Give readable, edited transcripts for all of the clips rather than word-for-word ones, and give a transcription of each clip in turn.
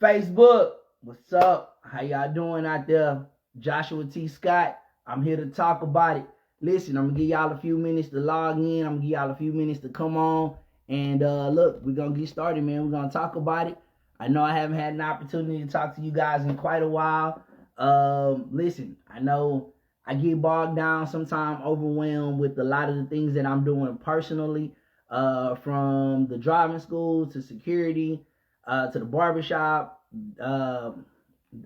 Facebook, what's up? How y'all doing out there? Joshua T. Scott. I'm here to talk about it. Listen, I'm gonna give y'all a few minutes to log in. I'm gonna give y'all a few minutes to come on. And look, we're gonna get started, man. We're gonna talk about it. I know I haven't had an opportunity to talk to you guys in quite a while. Listen, I know I get bogged down sometimes, overwhelmed with a lot of the things that I'm doing personally, from the driving school to security, to the barbershop,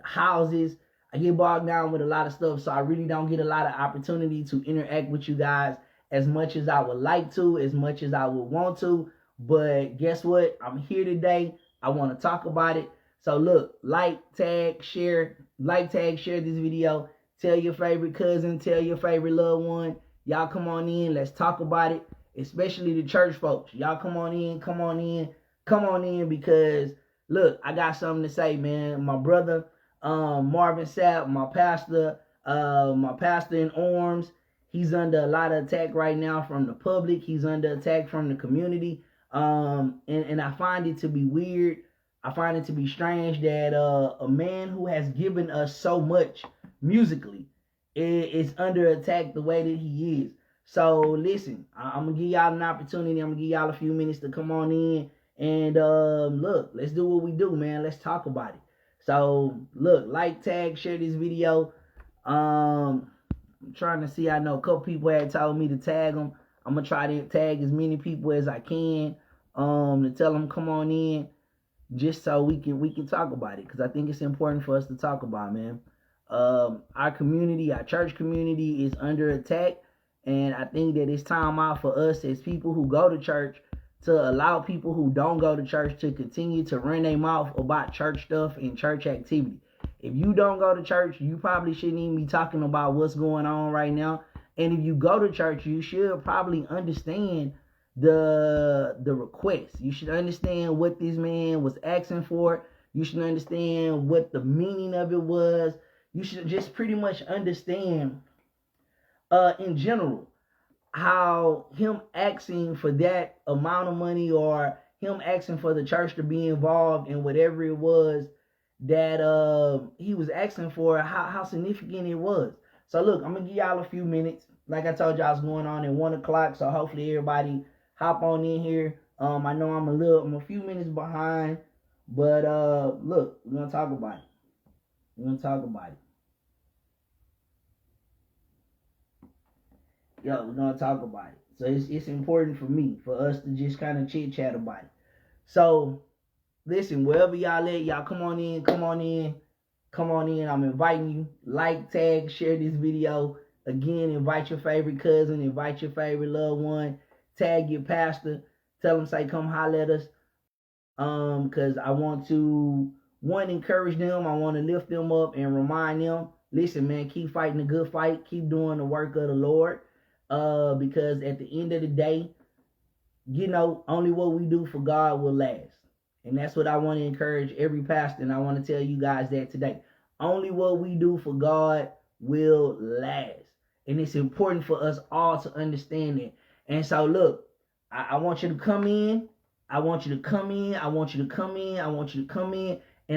houses. I get bogged down with a lot of stuff, so I really don't get a lot of opportunity to interact with you guys as much as I would like to, as much as I would want to. But guess what? I'm here today. I want to talk about it. So look, like, tag, share this video. Tell your favorite cousin, tell your favorite loved one. Y'all come on in. Let's talk about it, especially the church folks. Y'all come on in because look, I got something to say, man. My brother, Marvin Sapp, my pastor in arms, he's under a lot of attack right now from the public. He's under attack from the community. And I find it to be weird. I find it to be strange that a man who has given us so much musically is under attack the way that he is. So listen, I'm gonna give y'all an opportunity. I'm gonna give y'all a few minutes to come on in and look, let's do what we do, man. Let's talk about it. So look, like, tag, share this video. I'm trying to see. I know a couple people had told me to tag them. I'm gonna try to tag as many people as I can to tell them come on in, just so we can talk about it, because I think it's important for us to talk about, man. Our community, our church community, is under attack, and I think that it's time out for us as people who go to church to allow people who don't go to church to continue to run their mouth about church stuff and church activity. If you don't go to church, you probably shouldn't even be talking about what's going on right now. And if you go to church, you should probably understand the request. You should understand what this man was asking for. You should understand what the meaning of it was. You should just pretty much understand in general how him asking for that amount of money, or him asking for the church to be involved in whatever it was that he was asking for, how significant it was. So look, I'm gonna give y'all a few minutes. Like I told y'all, I was going on at 1 o'clock, so hopefully everybody hop on in here. I know I'm a few minutes behind, but look, we're gonna talk about it. We're gonna talk about it. So it's important for us to just kind of chit chat about it. So listen, wherever y'all at, y'all come on in. I'm inviting you. Like, tag, share this video. Again, invite your favorite cousin, invite your favorite loved one, tag your pastor, tell them, say, come holler at us. Because I want to, one, encourage them. I want to lift them up and remind them, listen, man, keep fighting the good fight. Keep doing the work of the Lord. Because at the end of the day, only what we do for God will last. And that's what I want to encourage every pastor, and I want to tell you guys that today. Only what we do for God will last. And it's important for us all to understand that. And so look, I want you to come in. And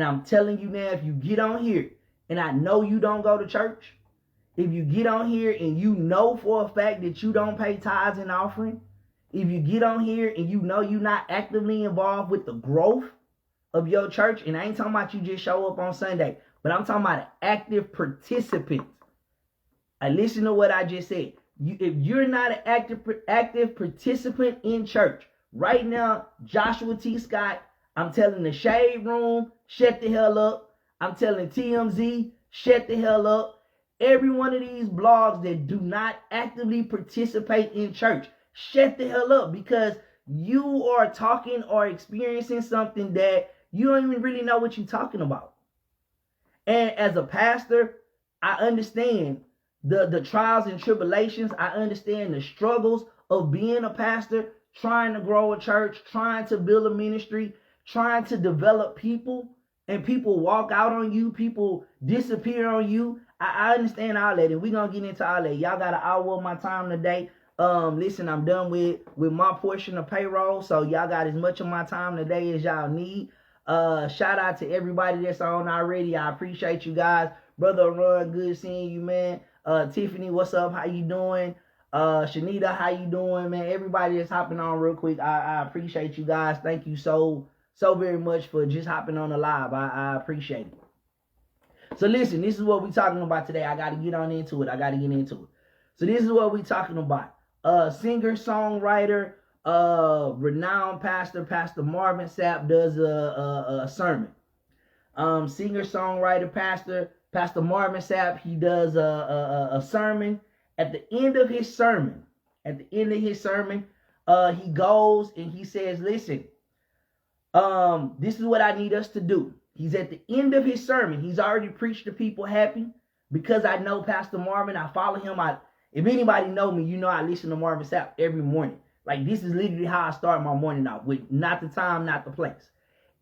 I'm telling you now, if you get on here, and I know you don't go to church, if you get on here and you know for a fact that you don't pay tithes and offering, if you get on here and you know you're not actively involved with the growth of your church, and I ain't talking about you just show up on Sunday, but I'm talking about an active participant. I listen to what I just said. If you're not an active participant in church, right now, Joshua T. Scott, I'm telling the Shade Room, shut the hell up. I'm telling TMZ, shut the hell up. Every one of these blogs that do not actively participate in church, shut the hell up, because you are talking or experiencing something that you don't even really know what you're talking about. And as a pastor, I understand the trials and tribulations. I understand the struggles of being a pastor, trying to grow a church, trying to build a ministry, trying to develop people, and people walk out on you, people disappear on you. I understand all that, and we're going to get into all that. Y'all got an hour of my time today. Listen, I'm done with my portion of payroll, so y'all got as much of my time today as y'all need. Shout out to everybody that's on already. I appreciate you guys. Brother Ron, good seeing you, man. Tiffany, what's up? How you doing? Shanita, how you doing, man? Everybody that's hopping on real quick, I appreciate you guys. Thank you so very much for just hopping on the live. I appreciate it. So listen, this is what we're talking about today. I got to get into it. So this is what we're talking about. Singer, songwriter, renowned pastor, Pastor Marvin Sapp does a sermon. Singer, songwriter, Pastor Marvin Sapp, he does a sermon. At the end of his sermon, he goes and he says, listen, this is what I need us to do. He's at the end of his sermon. He's already preached to people happy. Because I know Pastor Marvin, I follow him. If anybody know me, you know I listen to Marvin Sapp every morning. Like, this is literally how I start my morning out, with not the time, not the place.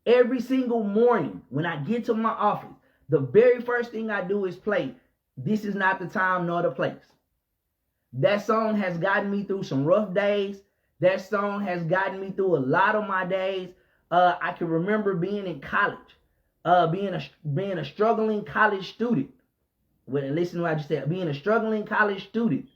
Every single morning when I get to my office, the very first thing I do is play This Is Not the Time Nor the Place. That song has gotten me through some rough days. That song has gotten me through a lot of my days. I can remember being in college, being a struggling college student. Listen to what I just said. Being a struggling college student.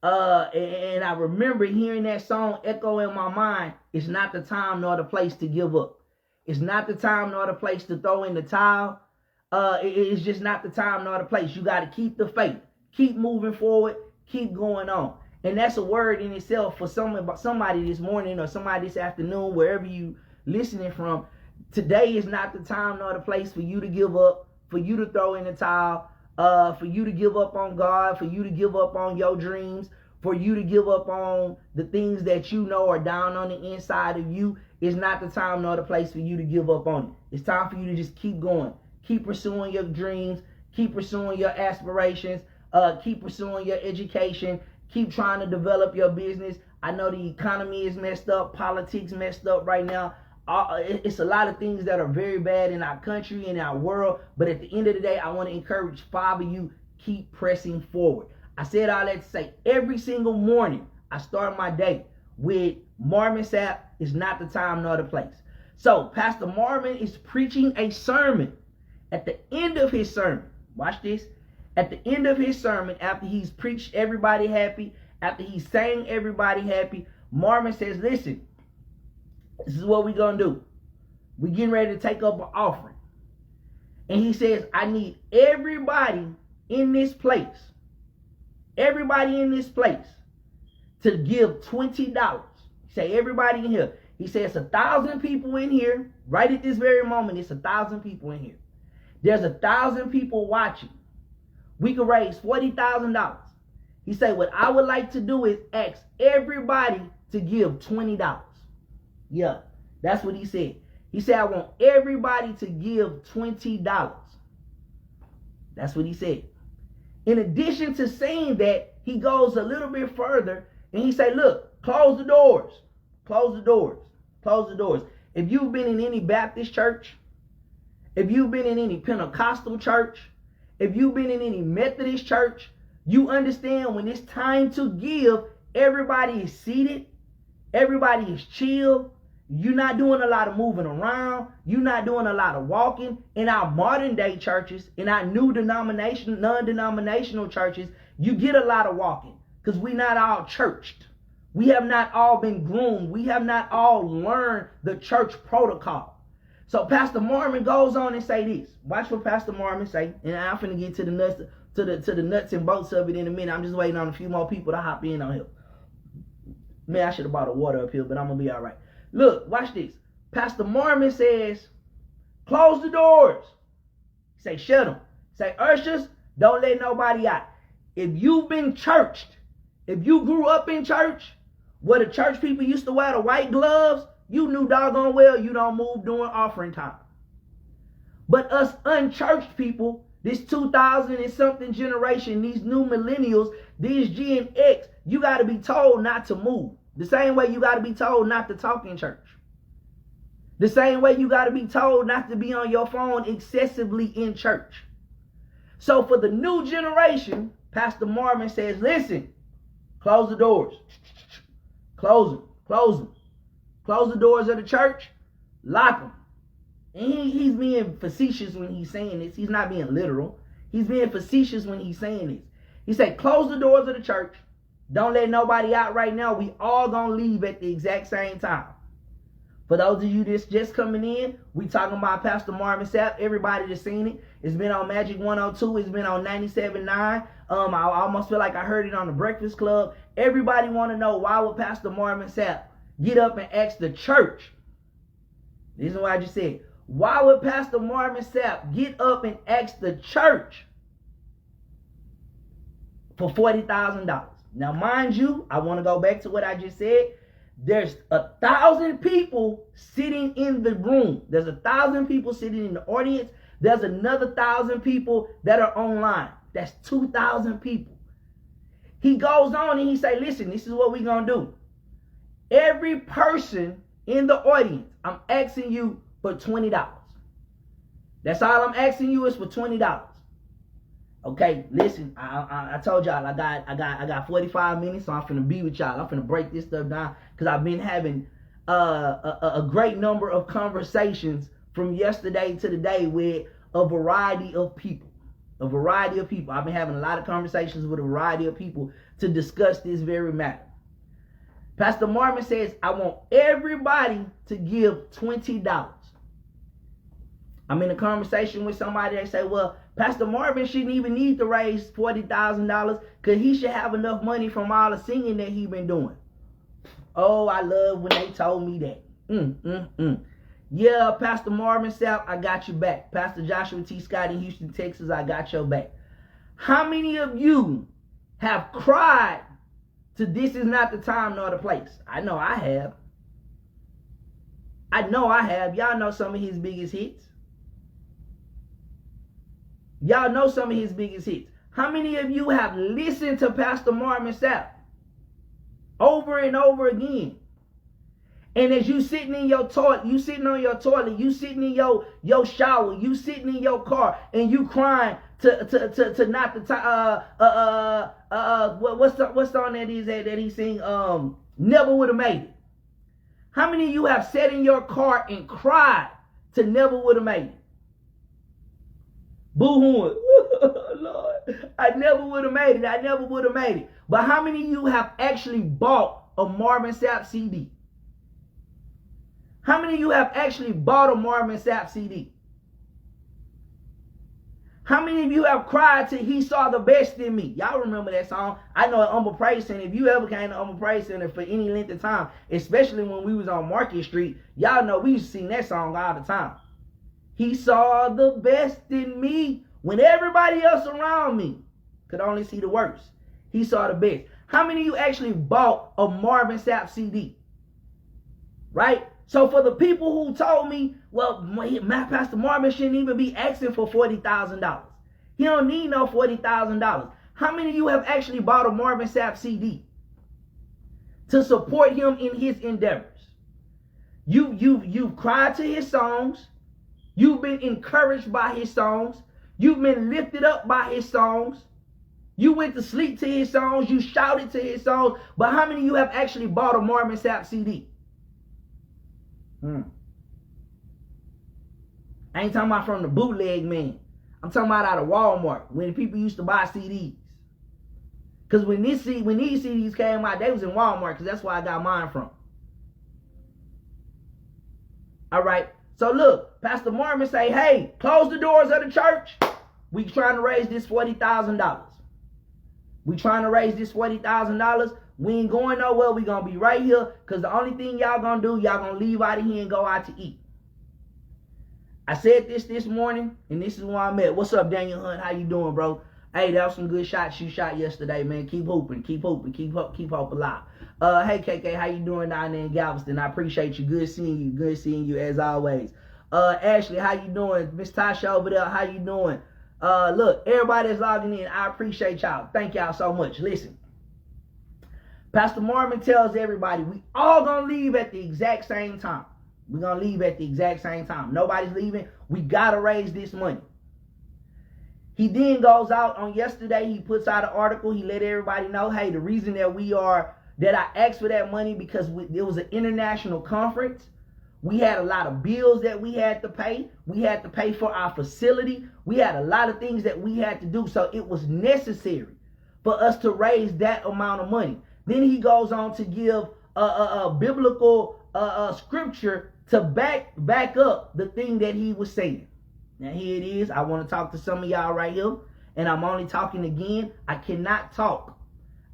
And I remember hearing that song echo in my mind. It's not the time nor the place to give up. It's not the time nor the place to throw in the towel. It's just not the time nor the place. You got to keep the faith. Keep moving forward. Keep going on. And that's a word in itself for somebody this morning or somebody this afternoon, wherever you listening from. Today is not the time nor the place for you to give up, for you to throw in the towel, for you to give up on God, for you to give up on your dreams, for you to give up on the things that you know are down on the inside of you. It's not the time nor the place for you to give up on it. It's time for you to just keep going. Keep pursuing your dreams. Keep pursuing your aspirations. Keep pursuing your education. Keep trying to develop your business. I know the economy is messed up. Politics messed up right now. It's a lot of things that are very bad in our country, in our world. But at the end of the day, I want to encourage 5 of you, keep pressing forward. I said all that to say, every single morning, I start my day with Marvin Sapp, It's Not the Time nor the place. So Pastor Marvin is preaching a sermon. At the end of his sermon, watch this. At the end of his sermon, after he's preached everybody happy, after he's sang everybody happy, Marvin says, listen, this is what we're going to do. We're getting ready to take up an offering. And he says, I need everybody in this place, to give $20. Say everybody in here. He says 1,000 people in here. Right at this very moment, it's 1,000 people in here. There's 1,000 people watching. We could raise $40,000. He said, what I would like to do is ask everybody to give $20. Yeah, that's what he said. He said, I want everybody to give $20. That's what he said. In addition to saying that, he goes a little bit further and he said, look, close the doors. Close the doors. Close the doors. If you've been in any Baptist church, if you've been in any Pentecostal church, if you've been in any Methodist church, you understand when it's time to give, everybody is seated, everybody is chill. You're not doing a lot of moving around. You're not doing a lot of walking. In our modern day churches, in our new non-denominational churches, you get a lot of walking because we're not all churched. We have not all been groomed. We have not all learned the church protocol. So Pastor Marvin goes on and say this. Watch what Pastor Marvin say, and I'm finna get to the nuts, to the nuts and bolts of it in a minute. I'm just waiting on a few more people to hop in on here. Man, I should have bought a water up here, but I'm gonna be all right. Look, watch this. Pastor Marvin says, close the doors. Say, shut them. Say, ushers, don't let nobody out. If you've been churched, if you grew up in church, where the church people used to wear the white gloves, you knew doggone well you don't move during offering time. But us unchurched people, this 2000 and something generation, these new millennials, these Gen X, you got to be told not to move. The same way you got to be told not to talk in church. The same way you got to be told not to be on your phone excessively in church. So for the new generation, Pastor Marvin says, listen, close the doors. Close them. Close them. Close the doors of the church. Lock them. And he's being facetious when he's saying this. He's not being literal. He's being facetious when he's saying this. He said, close the doors of the church. Don't let nobody out right now. We all gonna leave at the exact same time. For those of you that's just coming in, we talking about Pastor Marvin Sapp. Everybody that's seen it. It's been on Magic 102. It's been on 97.9. I almost feel like I heard it on the Breakfast Club. Everybody want to know, why would Pastor Marvin Sapp get up and ask the church? This is what I just said. Why would Pastor Marvin Sapp get up and ask the church for $40,000? Now, mind you, I want to go back to what I just said. There's 1,000 people sitting in the room. There's 1,000 people sitting in the audience. There's another 1,000 people that are online. That's 2,000 people. He goes on and he say, listen, this is what we're going to do. Every person in the audience, I'm asking you for $20. That's all I'm asking you is for $20. Okay, listen, I told y'all I got 45 minutes, so I'm finna be with y'all. I'm finna break this stuff down because I've been having a great number of conversations from yesterday to today with a variety of people. I've been having a lot of conversations with a variety of people to discuss this very matter. Pastor Marvin says, I want everybody to give $20. I'm in a conversation with somebody. They say, well, Pastor Marvin shouldn't even need to raise $40,000 because he should have enough money from all the singing that he's been doing. Oh, I love when they told me that. Yeah, Pastor Marvin Sapp, I got you back. Pastor Joshua T. Scott in Houston, Texas, I got your back. How many of you have cried to This Is Not the Time Nor the Place? I know I have. Y'all know some of his biggest hits. How many of you have listened to Pastor Marvin Sapp over and over again? And as you sitting in your toilet, you sitting on your toilet, you sitting in your shower, you sitting in your car, and you crying to not the time. What song that is that he sing? Never Would Have Made It. How many of you have sat in your car and cried to Never Would Have Made It? Boo-hooing. Lord, I never would have made it. But how many of you have actually bought a Marvin Sapp CD? How many of you have actually bought a Marvin Sapp CD? How many of you have cried till He Saw the Best in Me? Y'all remember that song? I know at Humble Praise Center, if you ever came to Humble Praise Center for any length of time, especially when we was on Market Street, y'all know we used to sing that song all the time. He saw the best in me when everybody else around me could only see the worst. He saw the best. How many of you actually bought a Marvin Sapp CD? Right? So for the people who told me, well, my Pastor Marvin shouldn't even be asking for $40,000. He don't need no $40,000. How many of you have actually bought a Marvin Sapp CD to support him in his endeavors? You've cried to his songs. You've been encouraged by his songs. You've been lifted up by his songs. You went to sleep to his songs. You shouted to his songs. But how many of you have actually bought a Marvin Sapp CD? I ain't talking about from the bootleg man. I'm talking about out of Walmart when people used to buy CDs. Because when these CDs came out, they was in Walmart because that's where I got mine from. All right. So look, Pastor Marvin say, hey, close the doors of the church. We trying to raise this $40,000. We ain't going nowhere. We going to be right here because the only thing y'all going to do, y'all going to leave out of here and go out to eat. I said this morning, and this is where I'm at. What's up, Daniel Hunt? How you doing, bro? Hey, that was some good shots you shot yesterday, man. Keep hooping. Keep hope alive. Hey, KK, how you doing down there in Galveston? I appreciate you. Good seeing you as always. Ashley, how you doing? Miss Tasha over there, how you doing? Look, everybody that's logging in, I appreciate y'all. Thank y'all so much. Listen, Pastor Marvin tells everybody we all gonna leave at the exact same time. We're gonna leave at the exact same time. Nobody's leaving. We gotta raise this money. He then goes out on yesterday. He puts out an article. He let everybody know, hey, the reason that I asked for that money because it was an international conference We had a lot of bills that we had to pay. We had to pay for our facility. We had a lot of things that we had to do. So it was necessary for us to raise that amount of money. Then he goes on to give a biblical scripture to back up the thing that he was saying. Now here it is. I want to talk to some of y'all right here. And I'm only talking again. I cannot talk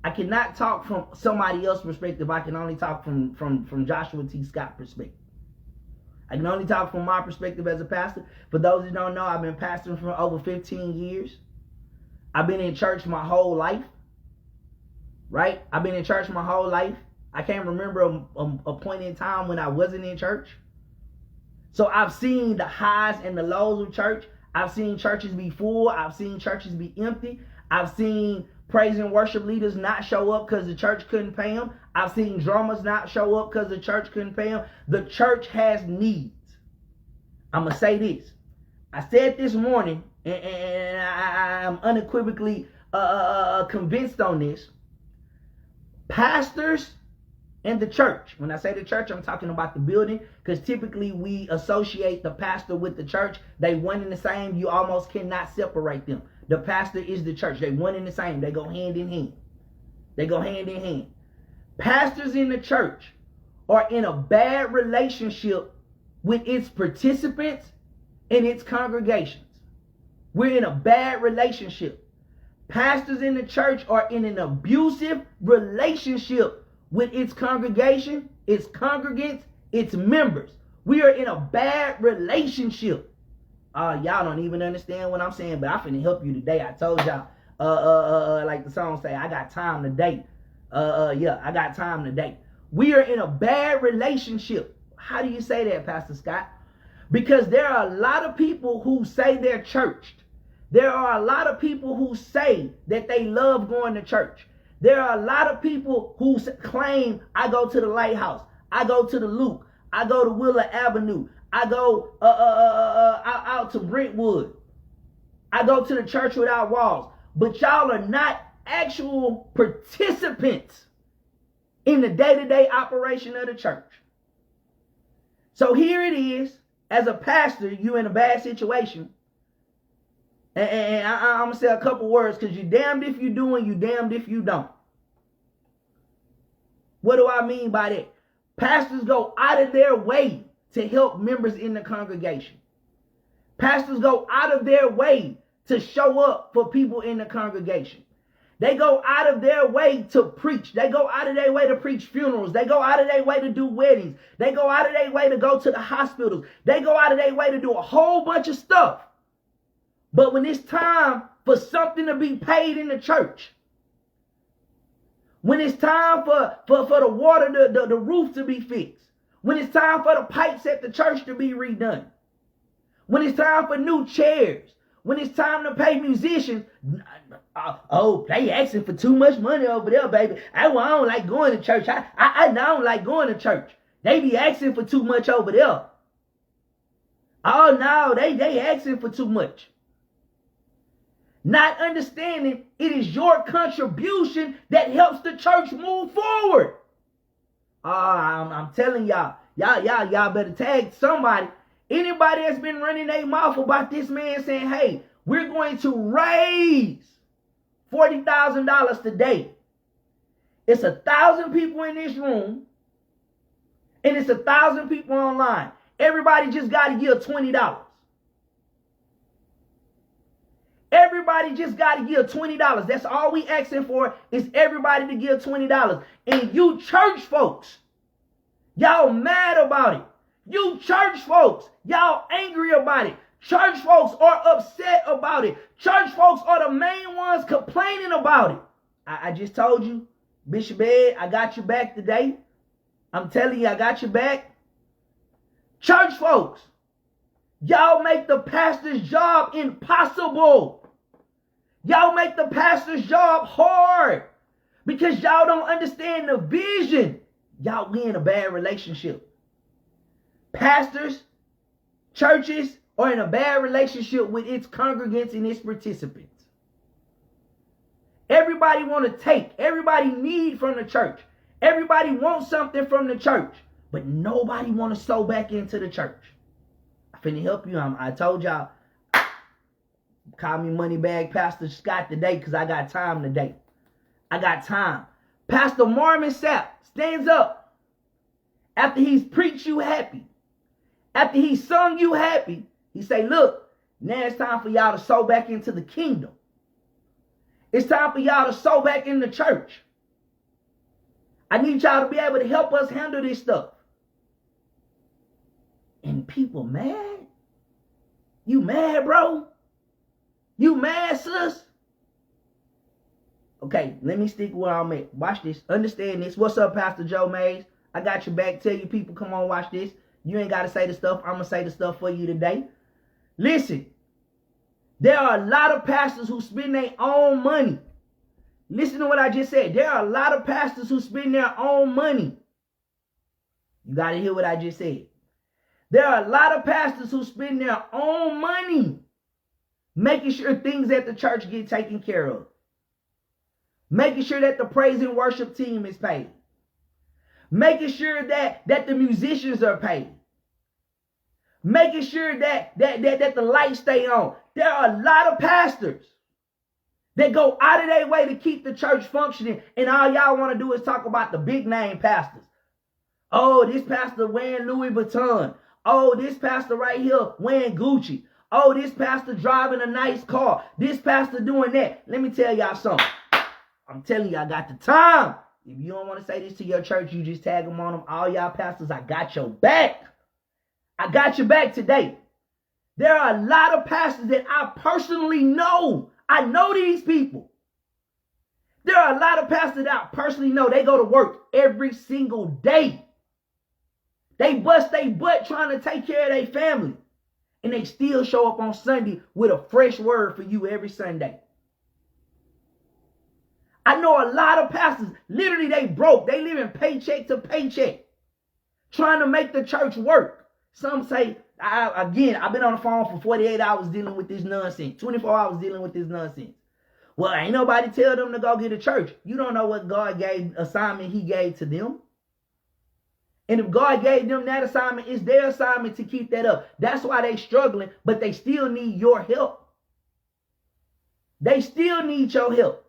from somebody else's perspective. I can only talk from Joshua T. Scott perspective. I can only talk from my perspective as a pastor. For those who don't know, I've been pastoring for over 15 years. I've been in church my whole life. Right? I've been in church my whole life. I can't remember a point in time when I wasn't in church. So I've seen the highs and the lows of church. I've seen churches be full. I've seen churches be empty. I've seen praise and worship leaders not show up because the church couldn't pay them. I've seen drummers not show up because the church couldn't pay them. The church has needs. I'm going to say this. I said this morning, and I'm unequivocally convinced on this. Pastors and the church. When I say the church, I'm talking about the building, because typically we associate the pastor with the church. They one and the same. You almost cannot separate them. The pastor is the church. They one and the same. They go hand in hand. They go hand in hand. Pastors in the church are in a bad relationship with its participants and its congregations. We're in a bad relationship. Pastors in the church are in an abusive relationship with its congregation, its congregants, its members. We are in a bad relationship. Y'all don't even understand what I'm saying, but I'm finna help you today. I told y'all, like the song say, I got time today. Yeah, I got time today. We are in a bad relationship. How do you say that, Pastor Scott? Because there are a lot of people who say they're churched. There are a lot of people who say that they love going to church. There are a lot of people who claim, I go to the Lighthouse, I go to the Loop, I go to Wheeler Avenue, I go out to Brentwood, I go to the Church Without Walls. But y'all are not actual participants in the day-to-day operation of the church. So here it is, as a pastor, you in a bad situation. And I'm going to say a couple words, because you're damned if you do and you're damned if you don't. What do I mean by that? Pastors go out of their way to help members in the congregation. Pastors go out of their way to show up for people in the congregation. They go out of their way to preach. They go out of their way to preach funerals. They go out of their way to do weddings. They go out of their way to go to the hospitals. They go out of their way to do a whole bunch of stuff. But when it's time for something to be paid in the church, when it's time for the water, the roof to be fixed, when it's time for the pipes at the church to be redone, when it's time for new chairs, when it's time to pay musicians, they asking for too much money over there, baby. I don't like going to church. I don't like going to church. They be asking for too much over there. Oh no, they asking for too much. Not understanding it is your contribution that helps the church move forward. I'm telling y'all better tag somebody. Anybody that's been running their mouth about this man saying, hey, we're going to raise $40,000 today. It's 1,000 people in this room, and it's 1,000 people online. Everybody just got to give $20. Everybody just got to give $20. That's all we asking for, is everybody to give $20. And you church folks, y'all mad about it. You church folks, y'all angry about it. Church folks are upset about it. Church folks are the main ones complaining about it. I just told you, Bishop Ed, I got your back today. I'm telling you, I got your back. Church folks, y'all make the pastor's job impossible. Y'all make the pastor's job hard because y'all don't understand the vision. Y'all, we in a bad relationship. Pastors, churches are in a bad relationship with its congregants and its participants. Everybody want to take. Everybody need from the church. Everybody wants something from the church. But nobody want to sow back into the church. I finna help you. I told y'all, call me Moneybag Pastor Scott today because I got time today. I got time. Pastor Marvin Sapp stands up after he's preached you happy. After he sung you happy, he say, look, now it's time for y'all to sow back into the kingdom. It's time for y'all to sow back in the church. I need y'all to be able to help us handle this stuff. And people mad? You mad, bro? You mad, sis? Okay, let me stick where I'm at. Watch this. Understand this. What's up, Pastor Joe Mays? I got your back. Tell you people, come on, watch this. You ain't got to say the stuff. I'm going to say the stuff for you today. Listen. There are a lot of pastors who spend their own money. Listen to what I just said. There are a lot of pastors who spend their own money. You got to hear what I just said. There are a lot of pastors who spend their own money making sure things at the church get taken care of. Making sure that the praise and worship team is paid. Making sure that the musicians are paid. Making sure that the lights stay on. There are a lot of pastors that go out of their way to keep the church functioning, and all y'all want to do is talk about the big name pastors. Oh, this pastor wearing Louis Vuitton. Oh, this pastor right here wearing Gucci. Oh, this pastor driving a nice car. This pastor doing that. Let me tell y'all something. I'm telling you, I got the time. If you don't want to say this to your church, you just tag them on them. All y'all pastors, I got your back. I got your back today. There are a lot of pastors that I personally know. I know these people. There are a lot of pastors that I personally know. They go to work every single day. They bust their butt trying to take care of their family. And they still show up on Sunday with a fresh word for you every Sunday. I know a lot of pastors, literally they broke. They living paycheck to paycheck. Trying to make the church work. Some say, I've been on the phone for 48 hours dealing with this nonsense. 24 hours dealing with this nonsense. Well, ain't nobody tell them to go get a church. You don't know what God gave, assignment he gave to them. And if God gave them that assignment, it's their assignment to keep that up. That's why they struggling, but they still need your help. They still need your help.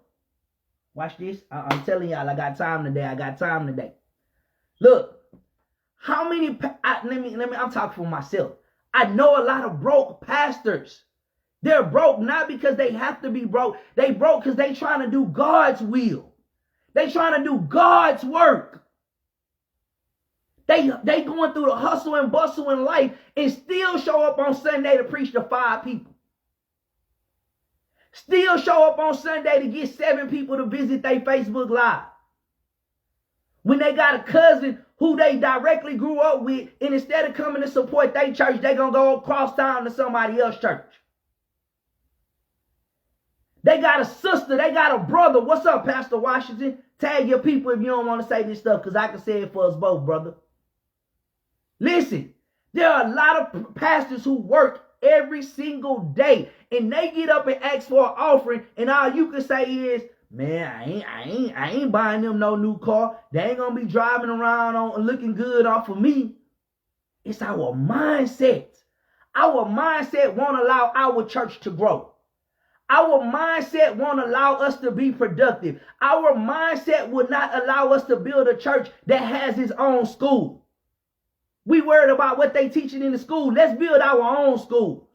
Watch this. I'm telling y'all, I got time today. I got time today. Look, how many, I'm talking for myself. I know a lot of broke pastors. They're broke not because they have to be broke. They broke because they trying to do God's will. They trying to do God's work. They going through the hustle and bustle in life and still show up on Sunday to preach to 5 people. Still show up on Sunday to get 7 people to visit their Facebook Live. When they got a cousin who they directly grew up with, and instead of coming to support their church, they going to go across town to somebody else's church. They got a sister. They got a brother. What's up, Pastor Washington? Tag your people if you don't want to say this stuff, because I can say it for us both, brother. Listen, there are a lot of pastors who work every single day, and they get up and ask for an offering, and all you can say is, man, I ain't buying them no new car. They ain't gonna be driving around on looking good off of me. It's our mindset. Our mindset won't allow our church to grow. Our mindset won't allow us to be productive. Our mindset will not allow us to build a church that has its own school. We worried about what they teaching in the school. Let's build our own schools.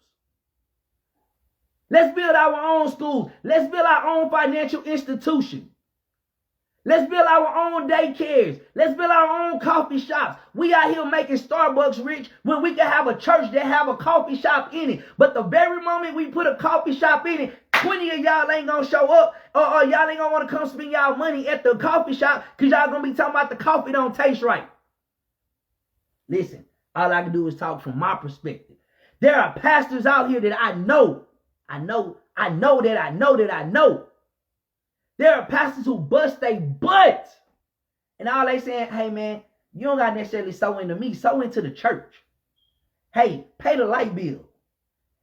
Let's build our own schools. Let's build our own financial institution. Let's build our own daycares. Let's build our own coffee shops. We out here making Starbucks rich when we can have a church that have a coffee shop in it. But the very moment we put a coffee shop in it, 20 of y'all ain't gonna show up, or y'all ain't gonna want to come spend y'all money at the coffee shop because y'all gonna be talking about the coffee don't taste right. Listen, all I can do is talk from my perspective. There are pastors out here that I know. There are pastors who bust their butt. And all they saying, hey man, you don't got to necessarily sow into me, sow into the church. Hey, pay the light bill.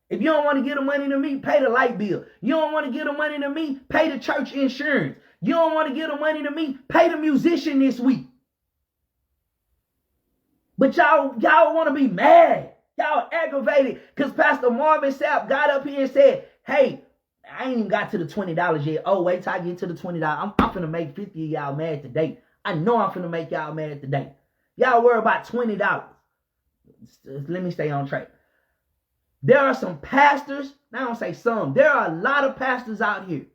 If you don't want to give the money to me, pay the light bill. You don't want to give the money to me, pay the church insurance. You don't want to give the money to me, pay the musician this week. But y'all want to be mad. Y'all aggravated because Pastor Marvin Sapp got up here and said, hey, I ain't even got to the $20 yet. Oh, wait till I get to the $20. I'm finna make 50 of y'all mad today. I know I'm finna make y'all mad today. Y'all worry about $20. Let me stay on track. There are some pastors, I don't say some, there are a lot of pastors out here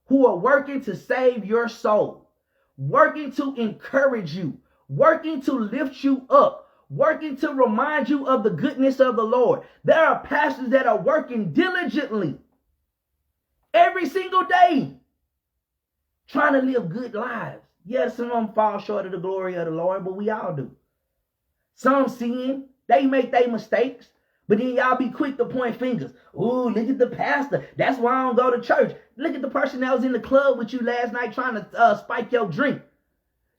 who are working to save your soul, working to encourage you, working to lift you up, working to remind you of the goodness of the Lord. There are pastors that are working diligently every single day, trying to live good lives. Yes, some of them fall short of the glory of the Lord, but we all do. Some sin, they make their mistakes, but then y'all be quick to point fingers. Ooh, look at the pastor. That's why I don't go to church. Look at the person that was in the club with you last night trying to spike your drink.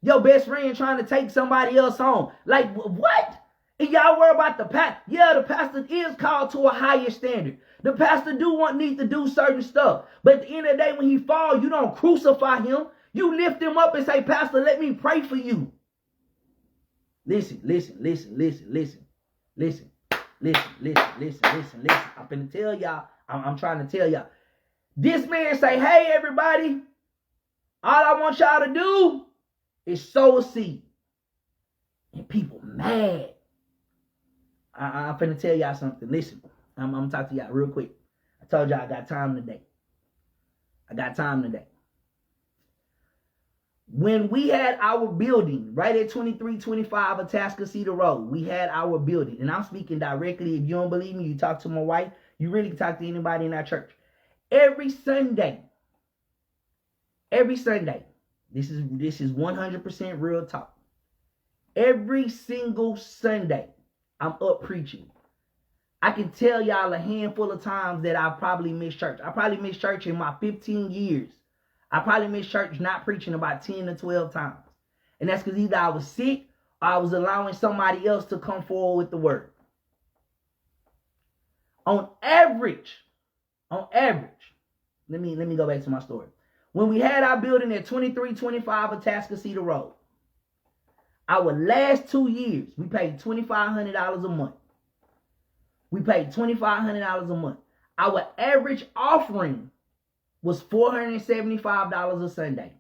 Your best friend trying to take somebody else home. Like, what? And y'all worry about the pastor. Yeah, the pastor is called to a higher standard. The pastor need to do certain stuff. But at the end of the day, when he falls, you don't crucify him. You lift him up and say, Pastor, let me pray for you. Listen. I'm finna tell y'all. I'm trying to tell y'all. This man say, hey, everybody, all I want y'all to do is sow a seed. And people mad. I'm finna tell y'all something. Listen, I'm gonna talk to y'all real quick. I told y'all I got time today. When we had our building right at 2325 Atascocita Road, we had our building. And I'm speaking directly. If you don't believe me, you talk to my wife. You really can talk to anybody in our church. Every Sunday, this is 100% real talk. Every single Sunday, I'm up preaching. I can tell y'all a handful of times that I probably missed church. I probably missed church in my 15 years. I probably missed church not preaching about 10 to 12 times. And that's because either I was sick or I was allowing somebody else to come forward with the word. On average, let me go back to my story. When we had our building at 2325 Atascocita Road, our last 2 years, we paid $2,500 a month. Our average offering was $475 a Sunday.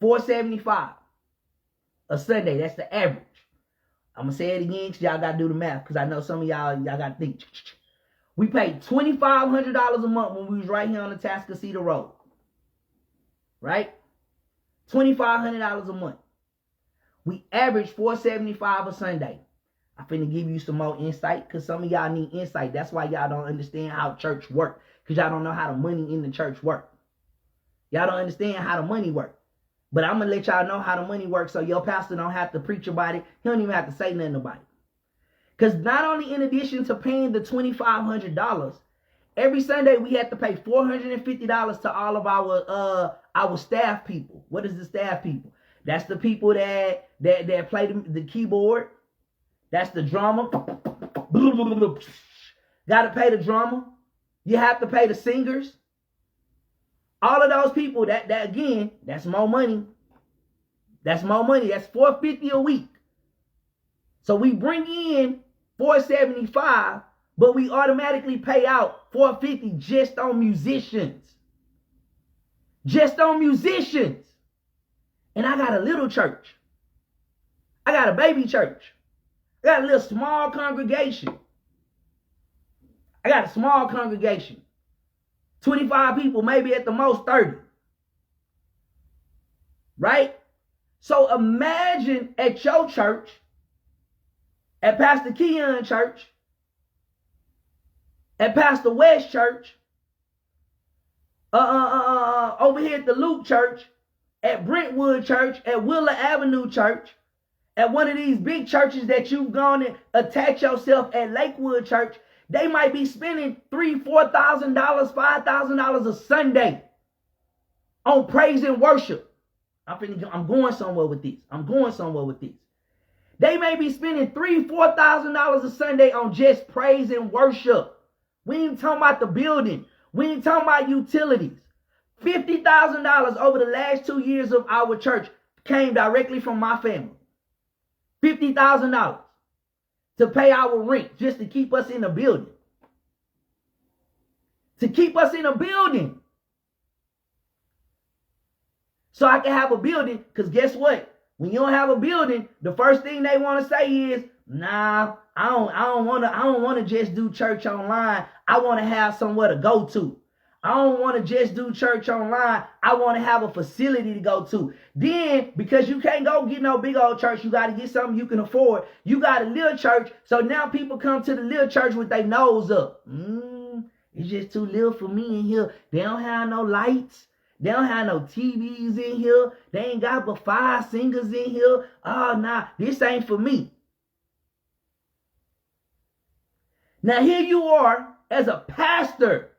$475 a Sunday. That's the average. I'm going to say it again because y'all got to do the math because I know some of y'all got to think. We paid $2,500 a month when we was right here on the Atascocita Road. Right? $2,500 a month. We averaged $475 a Sunday. I'm finna give you some more insight because some of y'all need insight. That's why y'all don't understand how church work, because y'all don't know how the money in the church work. Y'all don't understand how the money work. But I'm going to let y'all know how the money works so your pastor don't have to preach about it. He don't even have to say nothing about it. Because not only in addition to paying the $2,500, every Sunday we had to pay $450 to all of our staff people. What is the staff people? That's the people that play the keyboard. That's the drummer. Got to pay the drummer. You have to pay the singers. All of those people, that again, that's more money. That's more money. That's $450 a week. So we bring in $475, but we automatically pay out $450 just on musicians. Just on musicians. And I got a little church. I got a baby church. I got a little small congregation. 25 people, maybe at the most 30. Right? So imagine at your church, at Pastor Keon Church, at Pastor West Church, over here at the Luke Church, at Brentwood Church, at Willa Avenue Church, at one of these big churches that you've gone and attach yourself at Lakewood Church, they might be spending $3,000, $4,000, $5,000 a Sunday on praise and worship. I'm going somewhere with this. They may be spending $3,000, $4,000 a Sunday on just praise and worship. We ain't talking about the building. We ain't talking about utilities. $50,000 over the last 2 years of our church came directly from my family. $50,000 to pay our rent just to keep us in the building. To keep us in a building. So I can have a building, because guess what? When you don't have a building, the first thing they want to say is, nah, I don't want to just do church online. I want to have somewhere to go to. I don't want to just do church online. I want to have a facility to go to. Then, because you can't go get no big old church, you got to get something you can afford. You got a little church. So now people come to the little church with their nose up. It's just too little for me in here. They don't have no lights. They don't have no TVs in here. They ain't got but 5 singers in here. Oh, nah, this ain't for me. Now here you are as a pastor.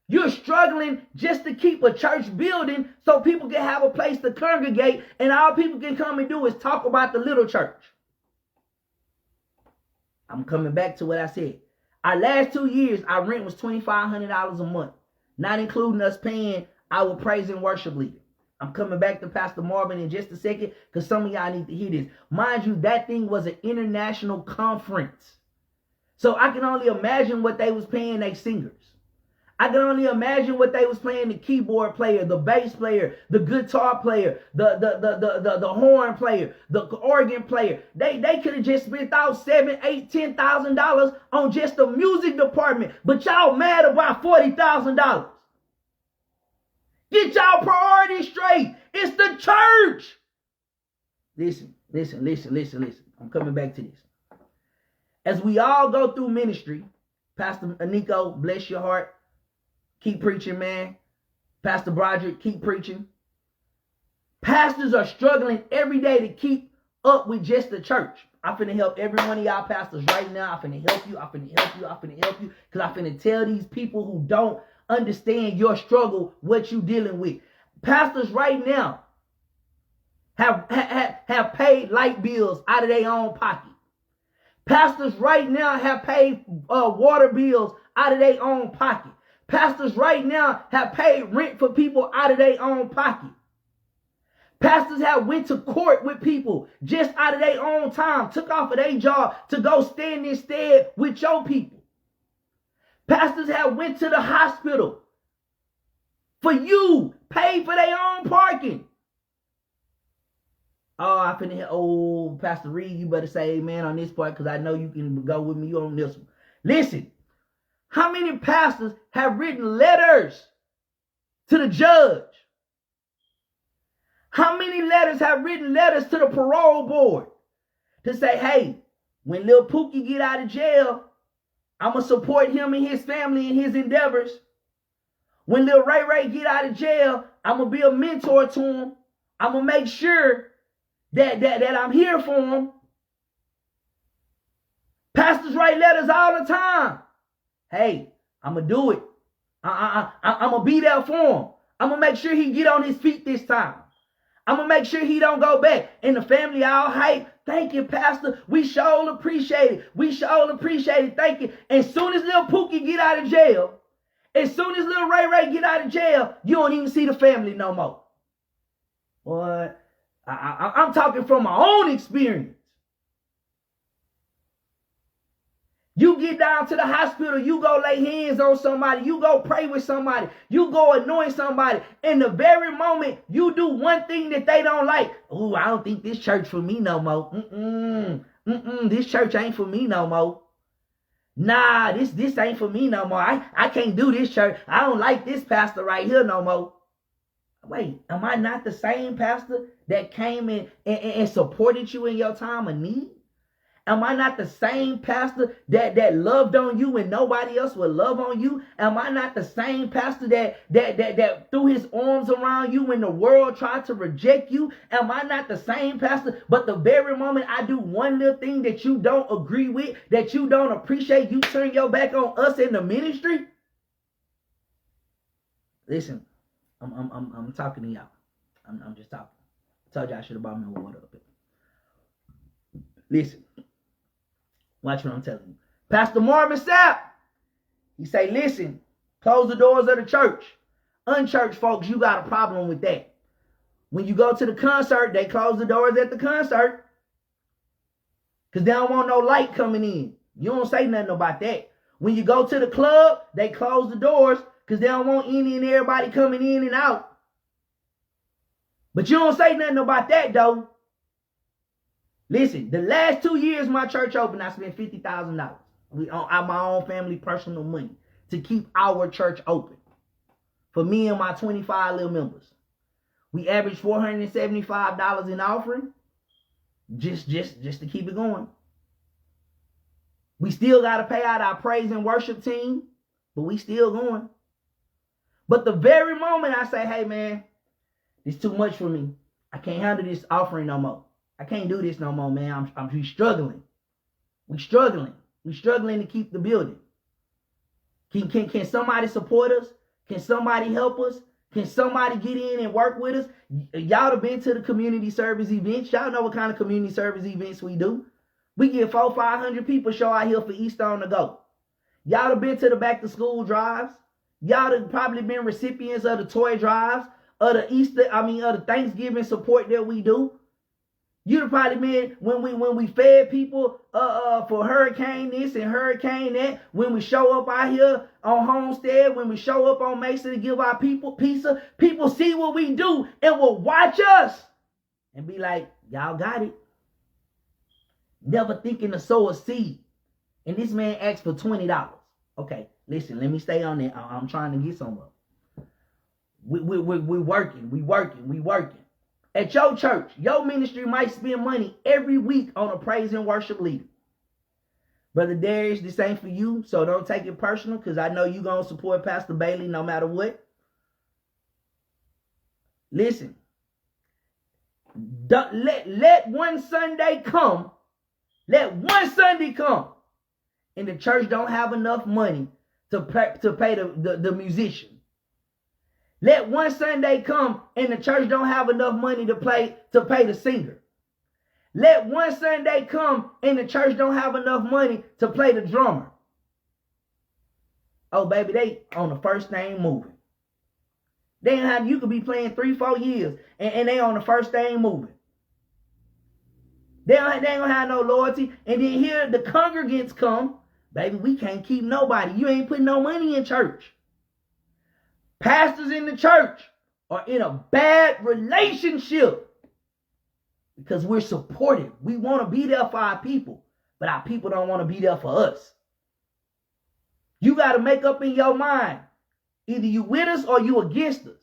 You're struggling just to keep a church building so people can have a place to congregate, and all people can come and do is talk about the little church. I'm coming back to what I said. Our last 2 years, our rent was $2,500 a month, not including us paying our praise and worship leader. I'm coming back to Pastor Marvin in just a second, because some of y'all need to hear this. Mind you, that thing was an international conference. So I can only imagine what they was paying their singers. I can only imagine what they was playing the keyboard player, the bass player, the guitar player, the horn player, the organ player. They could have just spent out $7,000, $8,000, $10,000 on just the music department. But y'all mad about $40,000. Get y'all priorities straight. It's the church. Listen. I'm coming back to this. As we all go through ministry, Pastor Nico, bless your heart. Keep preaching, man. Pastor Broderick, keep preaching. Pastors are struggling every day to keep up with just the church. I'm finna help every one of y'all pastors right now. I'm finna help you. Because I'm finna tell these people who don't understand your struggle what you dealing with. Pastors right now have paid light bills out of their own pocket. Pastors right now have paid water bills out of their own pocket. Pastors right now have paid rent for people out of their own pocket. Pastors have went to court with people just out of their own time, took off of their job to go stand instead with your people. Pastors have went to the hospital for you, paid for their own parking. Oh, Pastor Reed, you better say amen on this part, because I know you can go with me on this one. Listen, how many pastors have written letters to the judge? How many letters have written letters to the parole board to say, hey, when Lil Pookie get out of jail, I'm going to support him and his family in his endeavors. When Lil Ray Ray get out of jail, I'm going to be a mentor to him. I'm going to make sure that I'm here for him. Pastors write letters all the time. Hey, I'm going to do it. I'm going to be there for him. I'm going to make sure he get on his feet this time. I'm going to make sure he don't go back. And the family all hype. Thank you, Pastor. We sure appreciate it. Thank you. As soon as Lil Pookie get out of jail, as soon as Lil Ray Ray get out of jail, you don't even see the family no more. Boy, I'm talking from my own experience. You get down to the hospital, you go lay hands on somebody, you go pray with somebody, you go anoint somebody. In the very moment you do one thing that they don't like, oh, I don't think this church for me no more. This church ain't for me no more. Nah, this ain't for me no more. I can't do this church. I don't like this pastor right here no more. Wait, am I not the same pastor that came in and supported you in your time of need? Am I not the same pastor that loved on you when nobody else would love on you? Am I not the same pastor that threw his arms around you when the world tried to reject you? Am I not the same pastor? But the very moment I do one little thing that you don't agree with, that you don't appreciate, you turn your back on us in the ministry? Listen, I'm talking to y'all. I'm just talking. I told you I should have brought me a water up here. Listen. Watch what I'm telling you. Pastor Marvin Sapp, he say, listen, close the doors of the church. Unchurched folks, you got a problem with that. When you go to the concert, they close the doors at the concert. Because they don't want no light coming in. You don't say nothing about that. When you go to the club, they close the doors because they don't want any and everybody coming in and out. But you don't say nothing about that, though. Listen, the last 2 years my church opened, I spent $50,000 out my own family personal money to keep our church open. For me and my 25 little members. We averaged $475 in offering just to keep it going. We still got to pay out our praise and worship team, but we still going. But the very moment I say, hey man, it's too much for me. I can't handle this offering no more. I can't do this no more, man. I'm struggling. We struggling. We struggling to keep the building. Can somebody support us? Can somebody help us? Can somebody get in and work with us? Y'all have been to the community service events. Y'all know what kind of community service events we do. We get 400-500 people show out here for Easter on the go. Y'all have been to the back to school drives. Y'all have probably been recipients of the toy drives, of the Thanksgiving support that we do. You'd have probably been when we fed people for hurricane this and hurricane that. When we show up out here on Homestead, when we show up on Mesa to give our people pizza, people see what we do and will watch us and be like, y'all got it. Never thinking to sow a seed. And this man asked for $20. Okay, listen, let me stay on there. I'm trying to get somewhere. We're working. At your church, your ministry might spend money every week on a praise and worship leader. Brother Darius, this ain't for you, so don't take it personal because I know you're going to support Pastor Bailey no matter what. Listen, let one Sunday come. Let one Sunday come and the church don't have enough money to pay the musician. Let one Sunday come and the church don't have enough money to pay the singer. Let one Sunday come and the church don't have enough money to play the drummer. Oh, baby, they on the first thing moving. You could be playing 3-4 years and they on the first thing moving. They ain't gonna have no loyalty. And then here the congregants come. Baby, we can't keep nobody. You ain't putting no money in church. Pastors in the church are in a bad relationship because we're supportive. We want to be there for our people, but our people don't want to be there for us. You got to make up in your mind. Either you with us or you against us.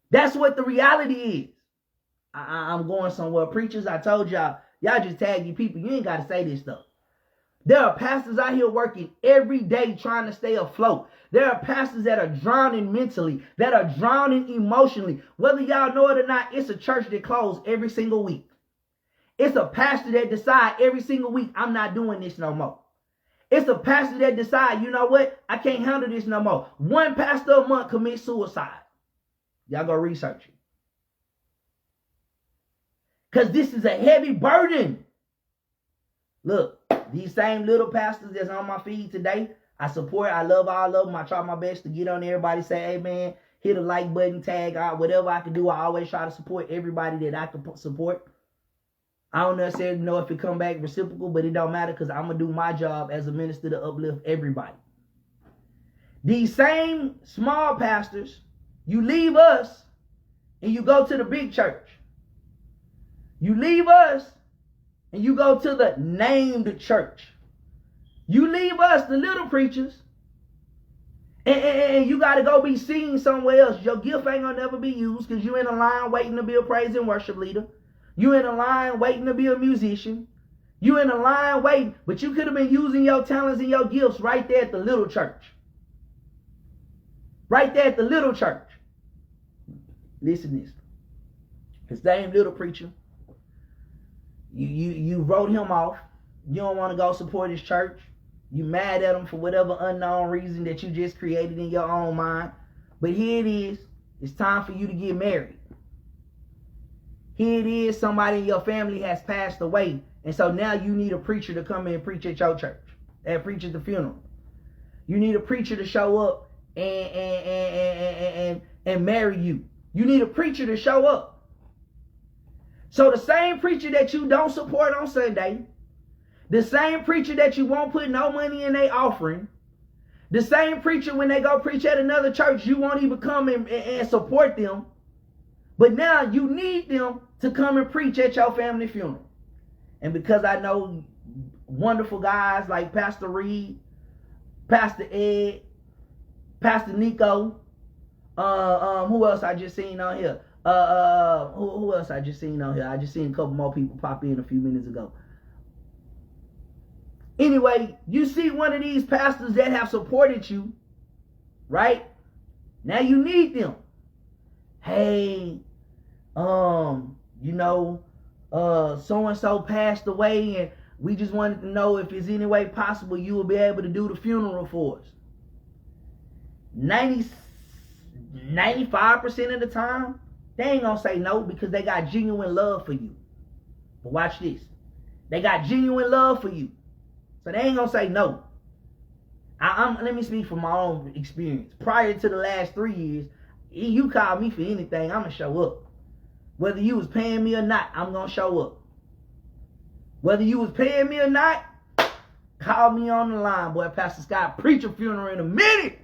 That's what the reality is. I'm going somewhere. Preachers, I told y'all just tag your people. You ain't got to say this stuff. There are pastors out here working every day trying to stay afloat. There are pastors that are drowning mentally, that are drowning emotionally. Whether y'all know it or not, it's a church that closes every single week. It's a pastor that decides every single week, I'm not doing this no more. It's a pastor that decides, you know what? I can't handle this no more. One pastor a month commits suicide. Y'all go research it. Because this is a heavy burden. Look, these same little pastors that's on my feed today, I support, I love all of them. I try my best to get on everybody, say, hey man, hit a like button, tag, whatever I can do. I always try to support everybody that I can support. I don't necessarily know if it come back reciprocal, but it don't matter because I'm going to do my job as a minister to uplift everybody. These same small pastors, you leave us and you go to the big church. You leave us and you go to the named church. You leave us, the little preachers, and you got to go be seen somewhere else. Your gift ain't going to never be used because you in a line waiting to be a praise and worship leader. You in a line waiting to be a musician. You in a line waiting, but you could have been using your talents and your gifts right there at the little church. Right there at the little church. Listen to this. His same little preacher. You wrote him off. You don't want to go support his church. You mad at him for whatever unknown reason that you just created in your own mind. But here it is. It's time for you to get married. Here it is. Somebody in your family has passed away. And so now you need a preacher to come in and preach at your church. And preach at the funeral. You need a preacher to show up and marry you. You need a preacher to show up. So the same preacher that you don't support on Sunday, The same preacher that you won't put no money in their offering, the same preacher when they go preach at another church, you won't even come and support them. But now you need them to come and preach at your family funeral. And because I know wonderful guys like Pastor Reed, Pastor Ed, Pastor Nico, who else I just seen on here? Who else I just seen on here? I just seen a couple more people pop in a few minutes ago. Anyway, you see one of these pastors that have supported you, right? Now you need them. Hey, so-and-so passed away, and we just wanted to know if there's any way possible you will be able to do the funeral for us. 95% of the time, they ain't gonna say no because they got genuine love for you. But watch this. They got genuine love for you. So they ain't gonna say no. Let me speak from my own experience. Prior to the last 3 years, you call me for anything, I'm gonna show up. Whether you was paying me or not, I'm gonna show up. Whether you was paying me or not, call me on the line, boy. Pastor Scott, preach a funeral in a minute.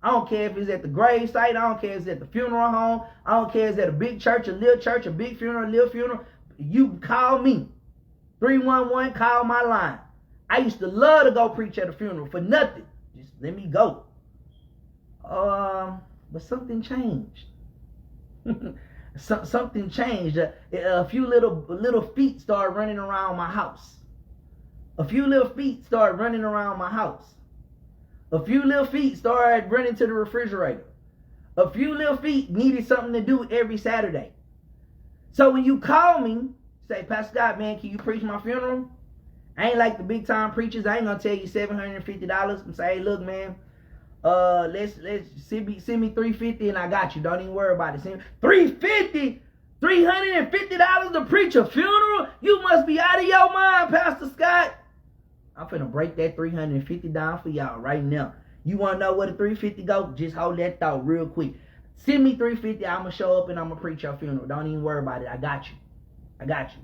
I don't care if it's at the grave site. I don't care if it's at the funeral home. I don't care if it's at a big church, a little church, a big funeral, a little funeral. You call me. 311, call my line. I used to love to go preach at a funeral for nothing. Just let me go. But something changed. Something changed. A few little feet started running around my house. A few little feet started running around my house. A few little feet started running to the refrigerator. A few little feet needed something to do every Saturday. So when you call me, say, Pastor Scott, man, can you preach my funeral? I ain't like the big time preachers. I ain't gonna tell you $750 and say, hey, look, man, let's send me $350 and I got you. Don't even worry about it. Send $350 to preach a funeral? You must be out of your mind, Pastor Scott. I'm finna break that $350 down for y'all right now. You wanna know where the $350 go? Just hold that thought real quick. Send me $350. I'ma show up and I'ma preach your funeral. Don't even worry about it. I got you.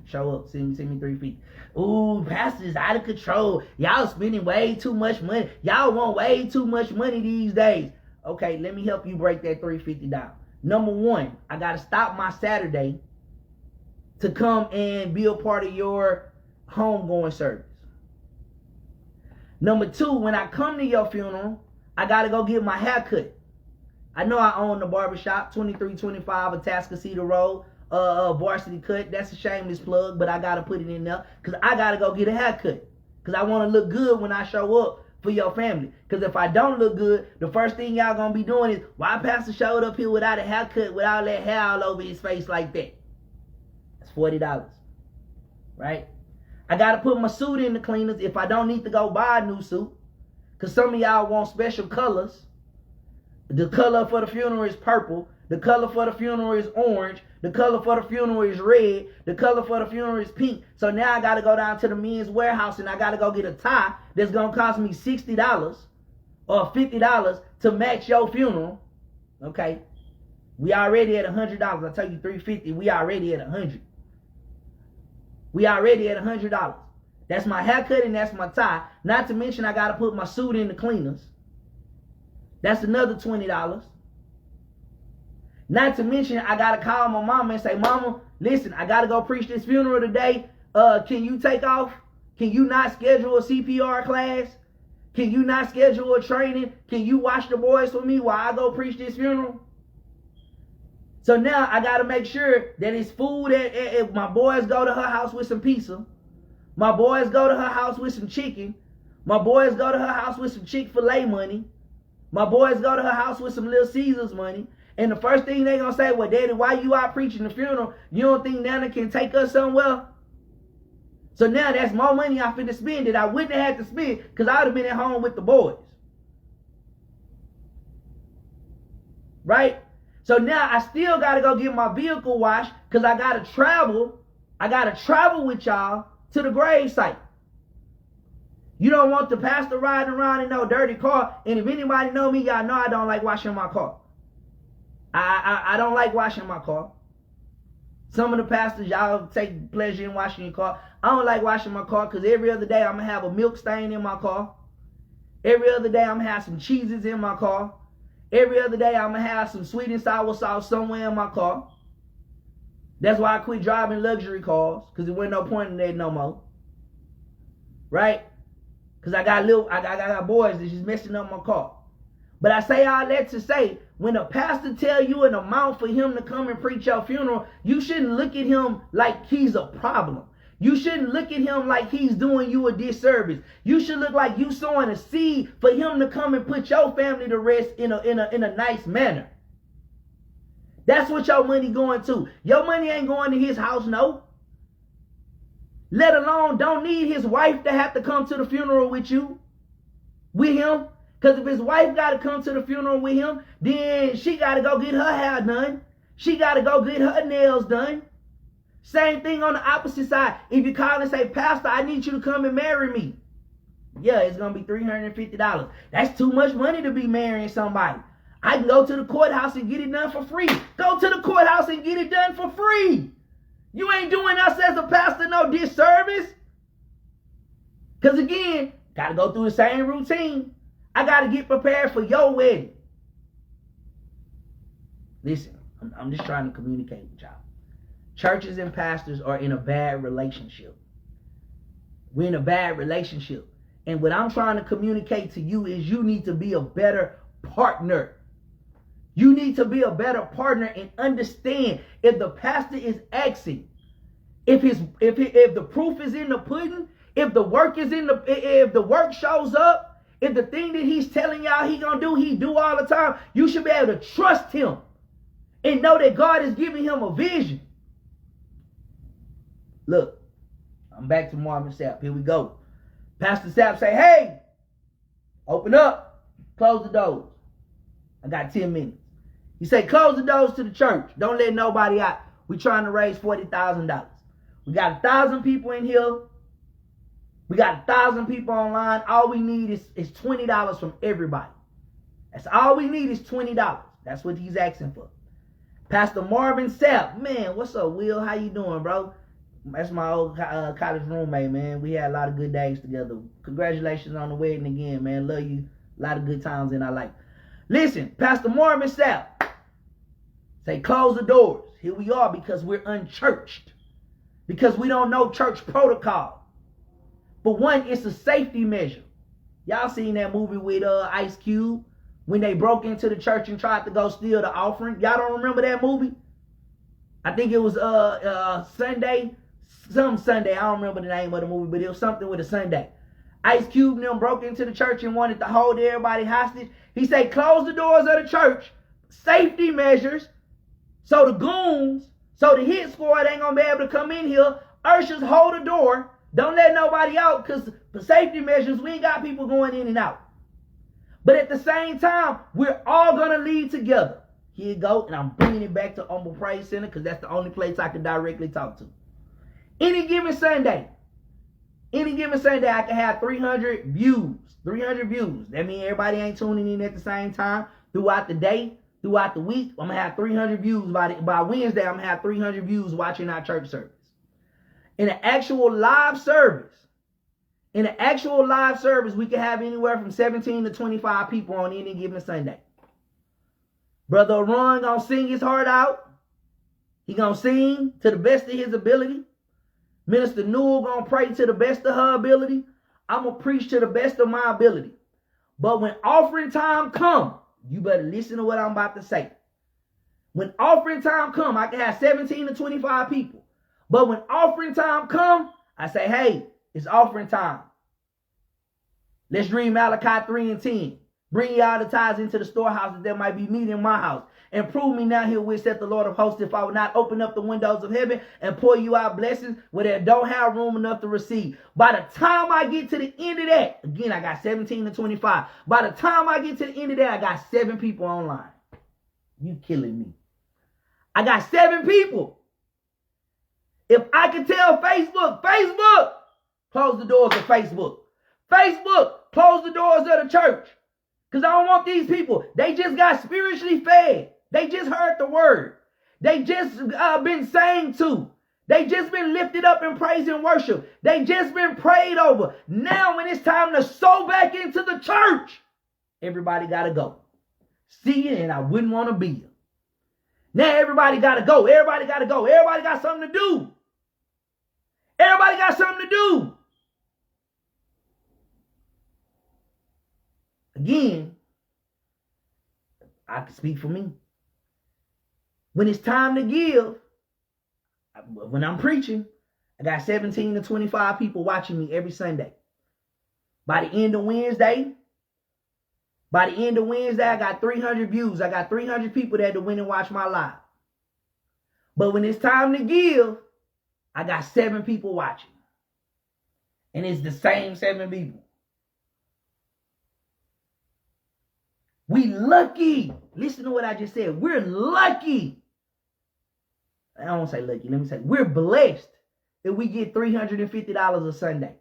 Show up. Send me $350. Ooh, pastor's out of control. Y'all spending way too much money. Y'all want way too much money these days. Okay, let me help you break that $350 down. Number one, I gotta stop my Saturday to come and be a part of your homegoing service. Number two, when I come to your funeral, I gotta go get my hair cut. I know I own the barbershop, 2325 Atascocita Road. Varsity Cut. That's a shameless plug, but I gotta put it in there because I gotta go get a haircut because I want to look good when I show up for your family. Because if I don't look good, the first thing y'all gonna be doing is, why Pastor showed up here without a haircut, with all that hair all over his face like that? That's $40, right? I gotta put my suit in the cleaners if I don't need to go buy a new suit, because some of y'all want special colors. The color for the funeral is purple. The color for the funeral is orange. The color for the funeral is red. The color for the funeral is pink. So now I got to go down to the men's warehouse and I got to go get a tie that's going to cost me $60 or $50 to match your funeral. Okay? We already at $100. I tell you $350. We already at $100. We already at $100. That's my haircut and that's my tie. Not to mention I got to put my suit in the cleaners. That's another $20. Not to mention, I got to call my mama and say, Mama, listen, I got to go preach this funeral today. Can you take off? Can you not schedule a CPR class? Can you not schedule a training? Can you watch the boys for me while I go preach this funeral? So now I got to make sure that it's food. If my boys go to her house with some pizza, my boys go to her house with some chicken, my boys go to her house with some Chick-fil-A money, my boys go to her house with some Little Caesars money. And the first thing they gonna say, well, Daddy, why you out preaching the funeral? You don't think Nana can take us somewhere? So now that's more money I finna spend that I wouldn't have had to spend because I would have been at home with the boys. Right? So now I still gotta go get my vehicle washed because I gotta travel. I gotta travel with y'all to the grave site. You don't want the pastor riding around in no dirty car. And if anybody know me, y'all know I don't like washing my car. I don't like washing my car. Some of the pastors, y'all take pleasure in washing your car. I don't like washing my car because every other day I'm going to have a milk stain in my car. Every other day I'm going to have some cheeses in my car. Every other day I'm going to have some sweet and sour sauce somewhere in my car. That's why I quit driving luxury cars, because there wasn't no point in that no more. Right? Because I got boys that's just messing up my car. But I say all that to say, when a pastor tell you an amount for him to come and preach your funeral, you shouldn't look at him like he's a problem. You shouldn't look at him like he's doing you a disservice. You should look like you sowing a seed for him to come and put your family to rest in a nice manner. That's what your money going to. Your money ain't going to his house, no. Let alone don't need his wife to have to come to the funeral with you, with him. Because if his wife got to come to the funeral with him, then she got to go get her hair done. She got to go get her nails done. Same thing on the opposite side. If you call and say, Pastor, I need you to come and marry me. Yeah, it's going to be $350. That's too much money to be marrying somebody. I can go to the courthouse and get it done for free. Go to the courthouse and get it done for free. You ain't doing us as a pastor no disservice. Because again, got to go through the same routine. I got to get prepared for your wedding. Listen, I'm just trying to communicate with y'all. Churches and pastors are in a bad relationship. We're in a bad relationship. And what I'm trying to communicate to you is you need to be a better partner. You need to be a better partner and understand if the pastor is asking, if the proof is in the pudding, if the work shows up, if the thing that he's telling y'all he do all the time, you should be able to trust him and know that God is giving him a vision. Look, I'm back to Marvin Sapp. Here we go. Pastor Sapp say, hey, open up, close the doors. I got 10 minutes. He say, close the doors to the church. Don't let nobody out. We trying to raise $40,000. We got 1,000 people in here. We got 1,000 people online. All we need is $20 from everybody. That's all we need is $20. That's what he's asking for. Pastor Marvin Sapp. Man, what's up, Will? How you doing, bro? That's my old college roommate, man. We had a lot of good days together. Congratulations on the wedding again, man. Love you. A lot of good times in our life. Listen, Pastor Marvin Sapp. Say, close the doors. Here we are because we're unchurched. Because we don't know church protocol. For one, it's a safety measure. Y'all seen that movie with Ice Cube when they broke into the church and tried to go steal the offering? Y'all don't remember that movie? I think it was Sunday. Some Sunday. I don't remember the name of the movie, but it was something with a Sunday. Ice Cube and them broke into the church and wanted to hold everybody hostage. He said, close the doors of the church. Safety measures. So the goons, so the hit squad ain't going to be able to come in here. Ushers, hold the door. Don't let nobody out, because for safety measures, we ain't got people going in and out. But at the same time, we're all going to lead together. Here you go. And I'm bringing it back to Humble Praise Center because that's the only place I can directly talk to. Any given Sunday, I can have 300 views. 300 views. That means everybody ain't tuning in at the same time. Throughout the day, throughout the week, I'm going to have 300 views. By Wednesday, I'm going to have 300 views watching our church service. In an actual live service, we can have anywhere from 17 to 25 people on any given Sunday. Brother Ron gonna sing his heart out. He gonna sing to the best of his ability. Minister Newell gonna pray to the best of her ability. I'm gonna preach to the best of my ability. But when offering time come, you better listen to what I'm about to say. When offering time come, I can have 17 to 25 people. But when offering time come, I say, hey, it's offering time. Let's read Malachi 3 and 10. Bring ye all the tithes into the storehouse, that there might be meat in my house. And prove me now herewith, saith the Lord of hosts, if I will not open up the windows of heaven and pour you out blessings where they don't have room enough to receive. By the time I get to the end of that, again, I got 17 to 25. By the time I get to the end of that, I got 7 people online. You killing me. I got 7 people. If I can tell Facebook, close the doors of Facebook. Facebook, close the doors of the church. Because I don't want these people. They just got spiritually fed. They just heard the word. They just been sang to. They just been lifted up in praise and worship. They just been prayed over. Now when it's time to sow back into the church, everybody got to go. See you, and I wouldn't want to be you. Now everybody got to go. Everybody got to go. Everybody got something to do. Everybody got something to do. Again, I can speak for me. When it's time to give, when I'm preaching, I got 17 to 25 people watching me every Sunday. By the end of Wednesday, I got 300 views. I got 300 people that to win and watch my live. But when it's time to give, I got 7 people watching. And it's the same 7 people. We lucky. Listen to what I just said. We're lucky. I don't want to say lucky. Let me say we're blessed if we get $350 a Sunday.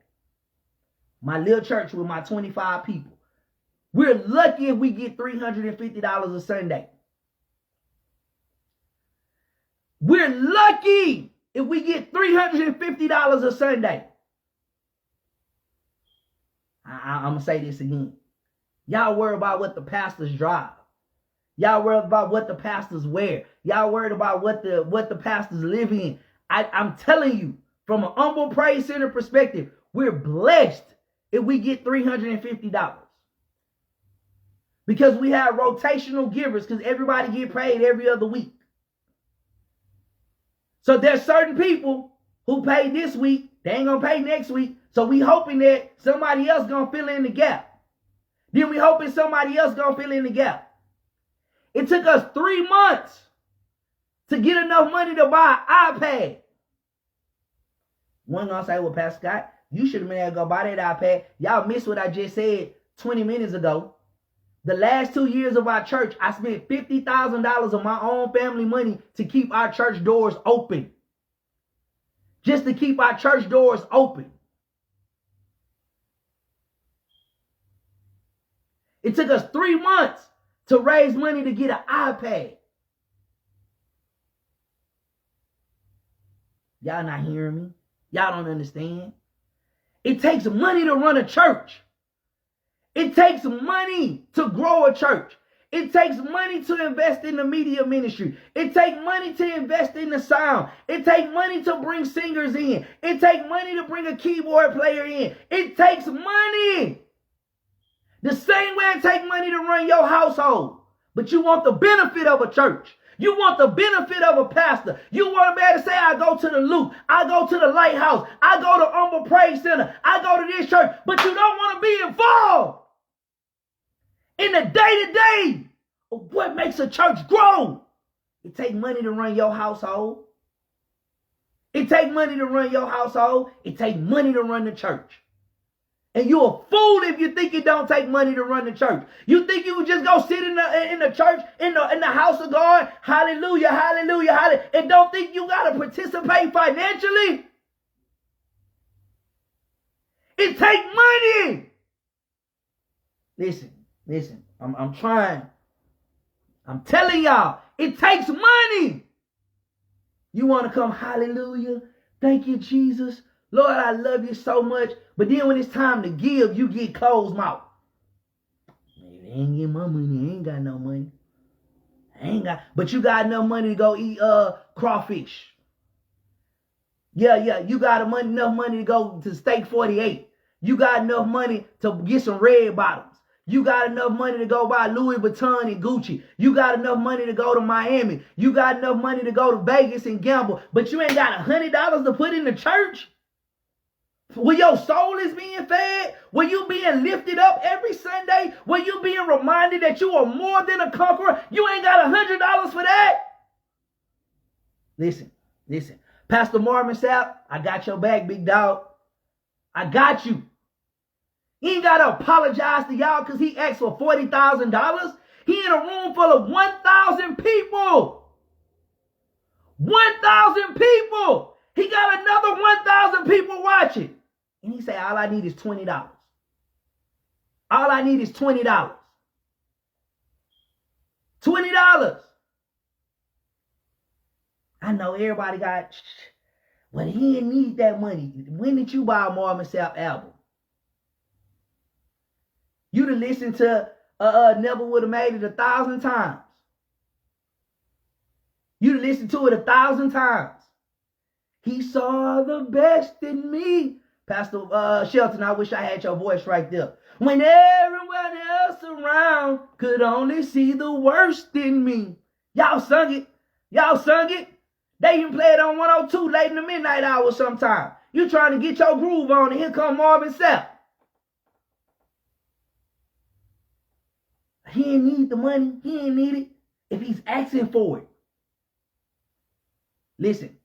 My little church with my 25 people. We're lucky if we get $350 a Sunday. We're lucky if we get $350 a Sunday. I'm going to say this again. Y'all worry about what the pastors drive. Y'all worry about what the pastors wear. Y'all worried about what the pastors live in. I'm telling you, from an humble praise center perspective, we're blessed if we get $350. Because we have rotational givers, because everybody get paid every other week. So there's certain people who pay this week, they ain't gonna pay next week. So we hoping that somebody else gonna fill in the gap. Then we hoping somebody else gonna fill in the gap. It took us 3 months to get enough money to buy an iPad. One gonna say, well, Pastor Scott, you should have been able to go buy that iPad. Y'all missed what I just said 20 minutes ago. The last 2 years of our church, I spent $50,000 of my own family money to keep our church doors open. Just to keep our church doors open. It took us 3 months to raise money to get an iPad. Y'all not hearing me? Y'all don't understand. It takes money to run a church. It takes money to grow a church. It takes money to invest in the media ministry. It takes money to invest in the sound. It takes money to bring singers in. It takes money to bring a keyboard player in. It takes money. The same way it takes money to run your household. But you want the benefit of a church. You want the benefit of a pastor. You want to be able to say, I go to the Loop. I go to the Lighthouse. I go to Humble Praise Center. I go to this church. But you don't want to be involved in the day-to-day of what makes a church grow. It takes money to run your household. It takes money to run your household. It takes money to run the church. And you're a fool if you think it don't take money to run the church. You think you can just go sit in the church, in the house of God, hallelujah, hallelujah, hallelujah, and don't think you got to participate financially? It takes money. Listen, I'm trying. I'm telling y'all, it takes money. You want to come, hallelujah, thank you, Jesus. Lord, I love you so much. But then when it's time to give, you get closed mouth. They ain't get my money. I ain't got no money. But you got enough money to go eat crawfish. Yeah, you got enough money to go to Steak 48. You got enough money to get some red bottoms. You got enough money to go buy Louis Vuitton and Gucci. You got enough money to go to Miami. You got enough money to go to Vegas and gamble. But you ain't got $100 to put in the church? Where your soul is being fed? Where you being lifted up every Sunday? Where you being reminded that you are more than a conqueror? You ain't got $100 for that? Listen. Pastor Marvin Sapp, I got your back, big dog. I got you. He ain't got to apologize to y'all because he asked for $40,000. He in a room full of 1,000 people. 1,000 people. He got another 1,000 people watching. And he say, all I need is $20. All I need is $20. $20. I know everybody got, but he didn't need that money. When did you buy a Marvin Sapp album? You'd have listened to Never Would Have Made It 1,000 times. You'd have listened to it 1,000 times. He saw the best in me. Pastor Shelton, I wish I had your voice right there. When everyone else around could only see the worst in me. Y'all sung it. Y'all sung it. They even play it on 102 late in the midnight hour sometime. You trying to get your groove on, and here come Marvin Sapp. He didn't need the money. He didn't need it if he's asking for it. Listen.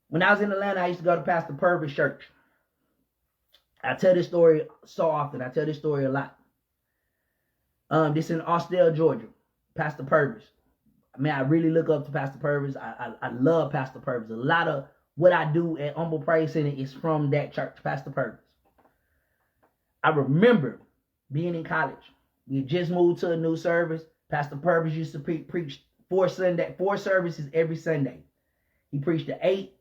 When I was in Atlanta, I used to go to Pastor Purvis' church. I tell this story so often. I tell this story a lot. This in Austell, Georgia. Pastor Purvis. Man, I really look up to Pastor Purvis. I love Pastor Purvis. A lot of what I do at Humble Praise Center is from that church, Pastor Purvis. I remember being in college. We had just moved to a new service. Pastor Purvis used to preach four services every Sunday. He preached to 8.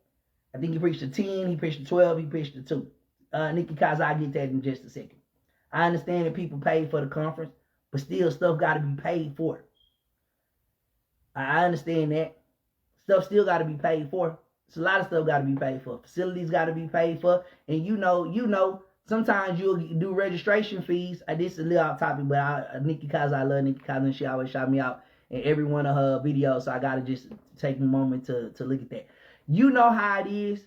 I think he preached to 10. He preached to 12. He preached to 2. Nikki Kaz, I'll get that in just a second. I understand that people paid for the conference, but still stuff got to be paid for. I understand that. Stuff still got to be paid for. It's a lot of stuff got to be paid for. Facilities got to be paid for. And you know, sometimes you'll do registration fees. This is a little off topic, but Nikki Kaz, I love Nikki Kaz, and she always shout me out in every one of her videos, so I got to just take a moment to look at that. You know how it is.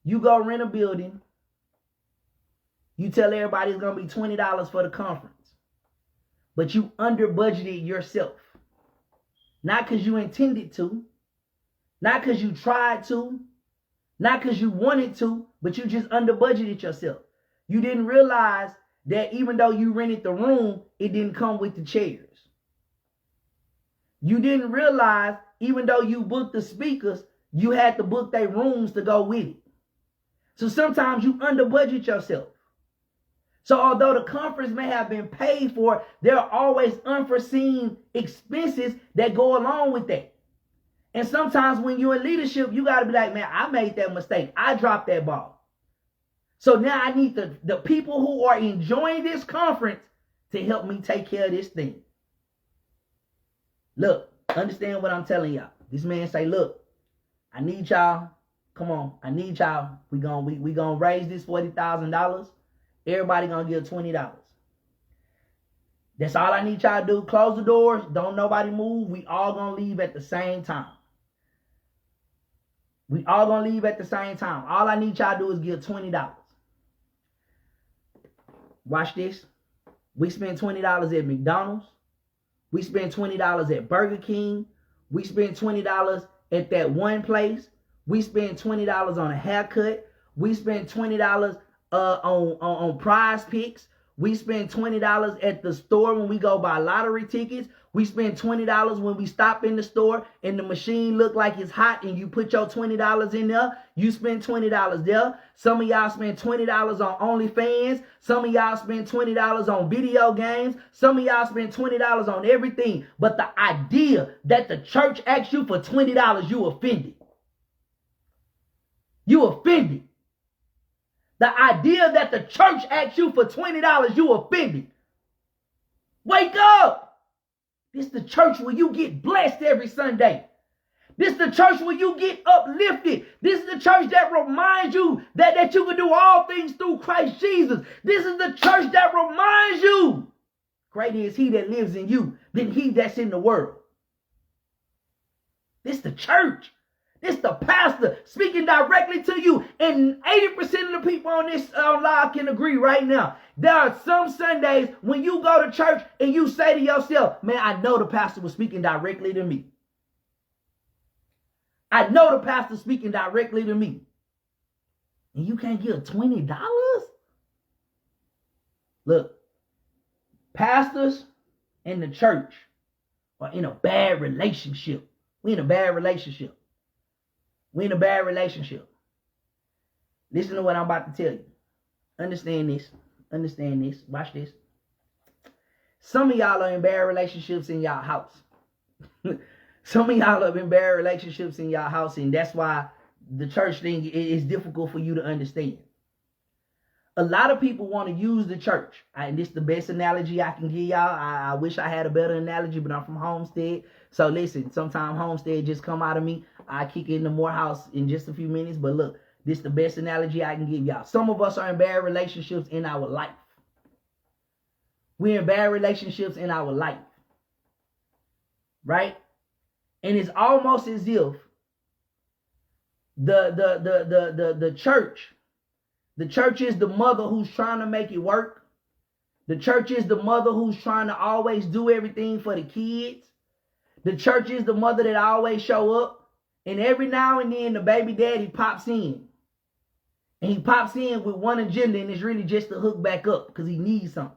You go rent a building. You tell everybody it's going to be $20 for the conference. But you under budgeted yourself. Not because you intended to. Not because you tried to. Not because you wanted to. But you just under budgeted yourself. You didn't realize that even though you rented the room, it didn't come with the chairs. You didn't realize even though you booked the speakers, you had to book their rooms to go with it. So sometimes you under budget yourself. So although the conference may have been paid for, there are always unforeseen expenses that go along with that. And sometimes when you're in leadership, you got to be like, man, I made that mistake. I dropped that ball. So now I need the people who are enjoying this conference to help me take care of this thing. Look, understand what I'm telling y'all. This man say, look, I need y'all. Come on, I need y'all. We gonna raise this $40,000. Everybody gonna give $20. That's all I need y'all to do. Close the doors. Don't nobody move. We all gonna leave at the same time. We all gonna leave at the same time. All I need y'all to do is give $20. Watch this. We spend $20 at McDonald's. We spend $20 at Burger King. We spend $20 at that one place. We spend $20 on a haircut. We spend $20 on prize picks. We spend $20 at the store when we go buy lottery tickets. We spend $20 when we stop in the store and the machine look like it's hot and you put your $20 in there. You spend $20 there. Some of y'all spend $20 on OnlyFans. Some of y'all spend $20 on video games. Some of y'all spend $20 on everything. But the idea that the church asks you for $20, you offended. You offended. The idea that the church asks you for $20, you offended. Wake up. This is the church where you get blessed every Sunday. This is the church where you get uplifted. This is the church that reminds you that you can do all things through Christ Jesus. This is the church that reminds you, greater is he that lives in you than he that's in the world. This is the church. This is the pastor speaking directly to you. And 80% of the people on this live can agree right now. There are some Sundays when you go to church and you say to yourself, man, I know the pastor was speaking directly to me. I know the pastor speaking directly to me. And you can't give $20? Look, pastors and the church are in a bad relationship. We're in a bad relationship. We're in a bad relationship. Listen to what I'm about to tell you. Understand this. Understand this. Watch this. Some of y'all are in bad relationships in y'all house. Some of y'all have in bad relationships in y'all house, and that's why the church thing is difficult for you to understand. A lot of people want to use the church. And this is the best analogy I can give y'all. I wish I had a better analogy, but I'm from Homestead. So listen, sometimes Homestead just come out of me. I kick it in the Morehouse in just a few minutes. But look, this is the best analogy I can give y'all. Some of us are in bad relationships in our life. We're in bad relationships in our life. Right? And it's almost as if the church is the mother who's trying to make it work. The church is the mother who's trying to always do everything for the kids. The church is the mother that always show up. And every now and then the baby daddy pops in. And he pops in with one agenda, and it's really just to hook back up because he needs something.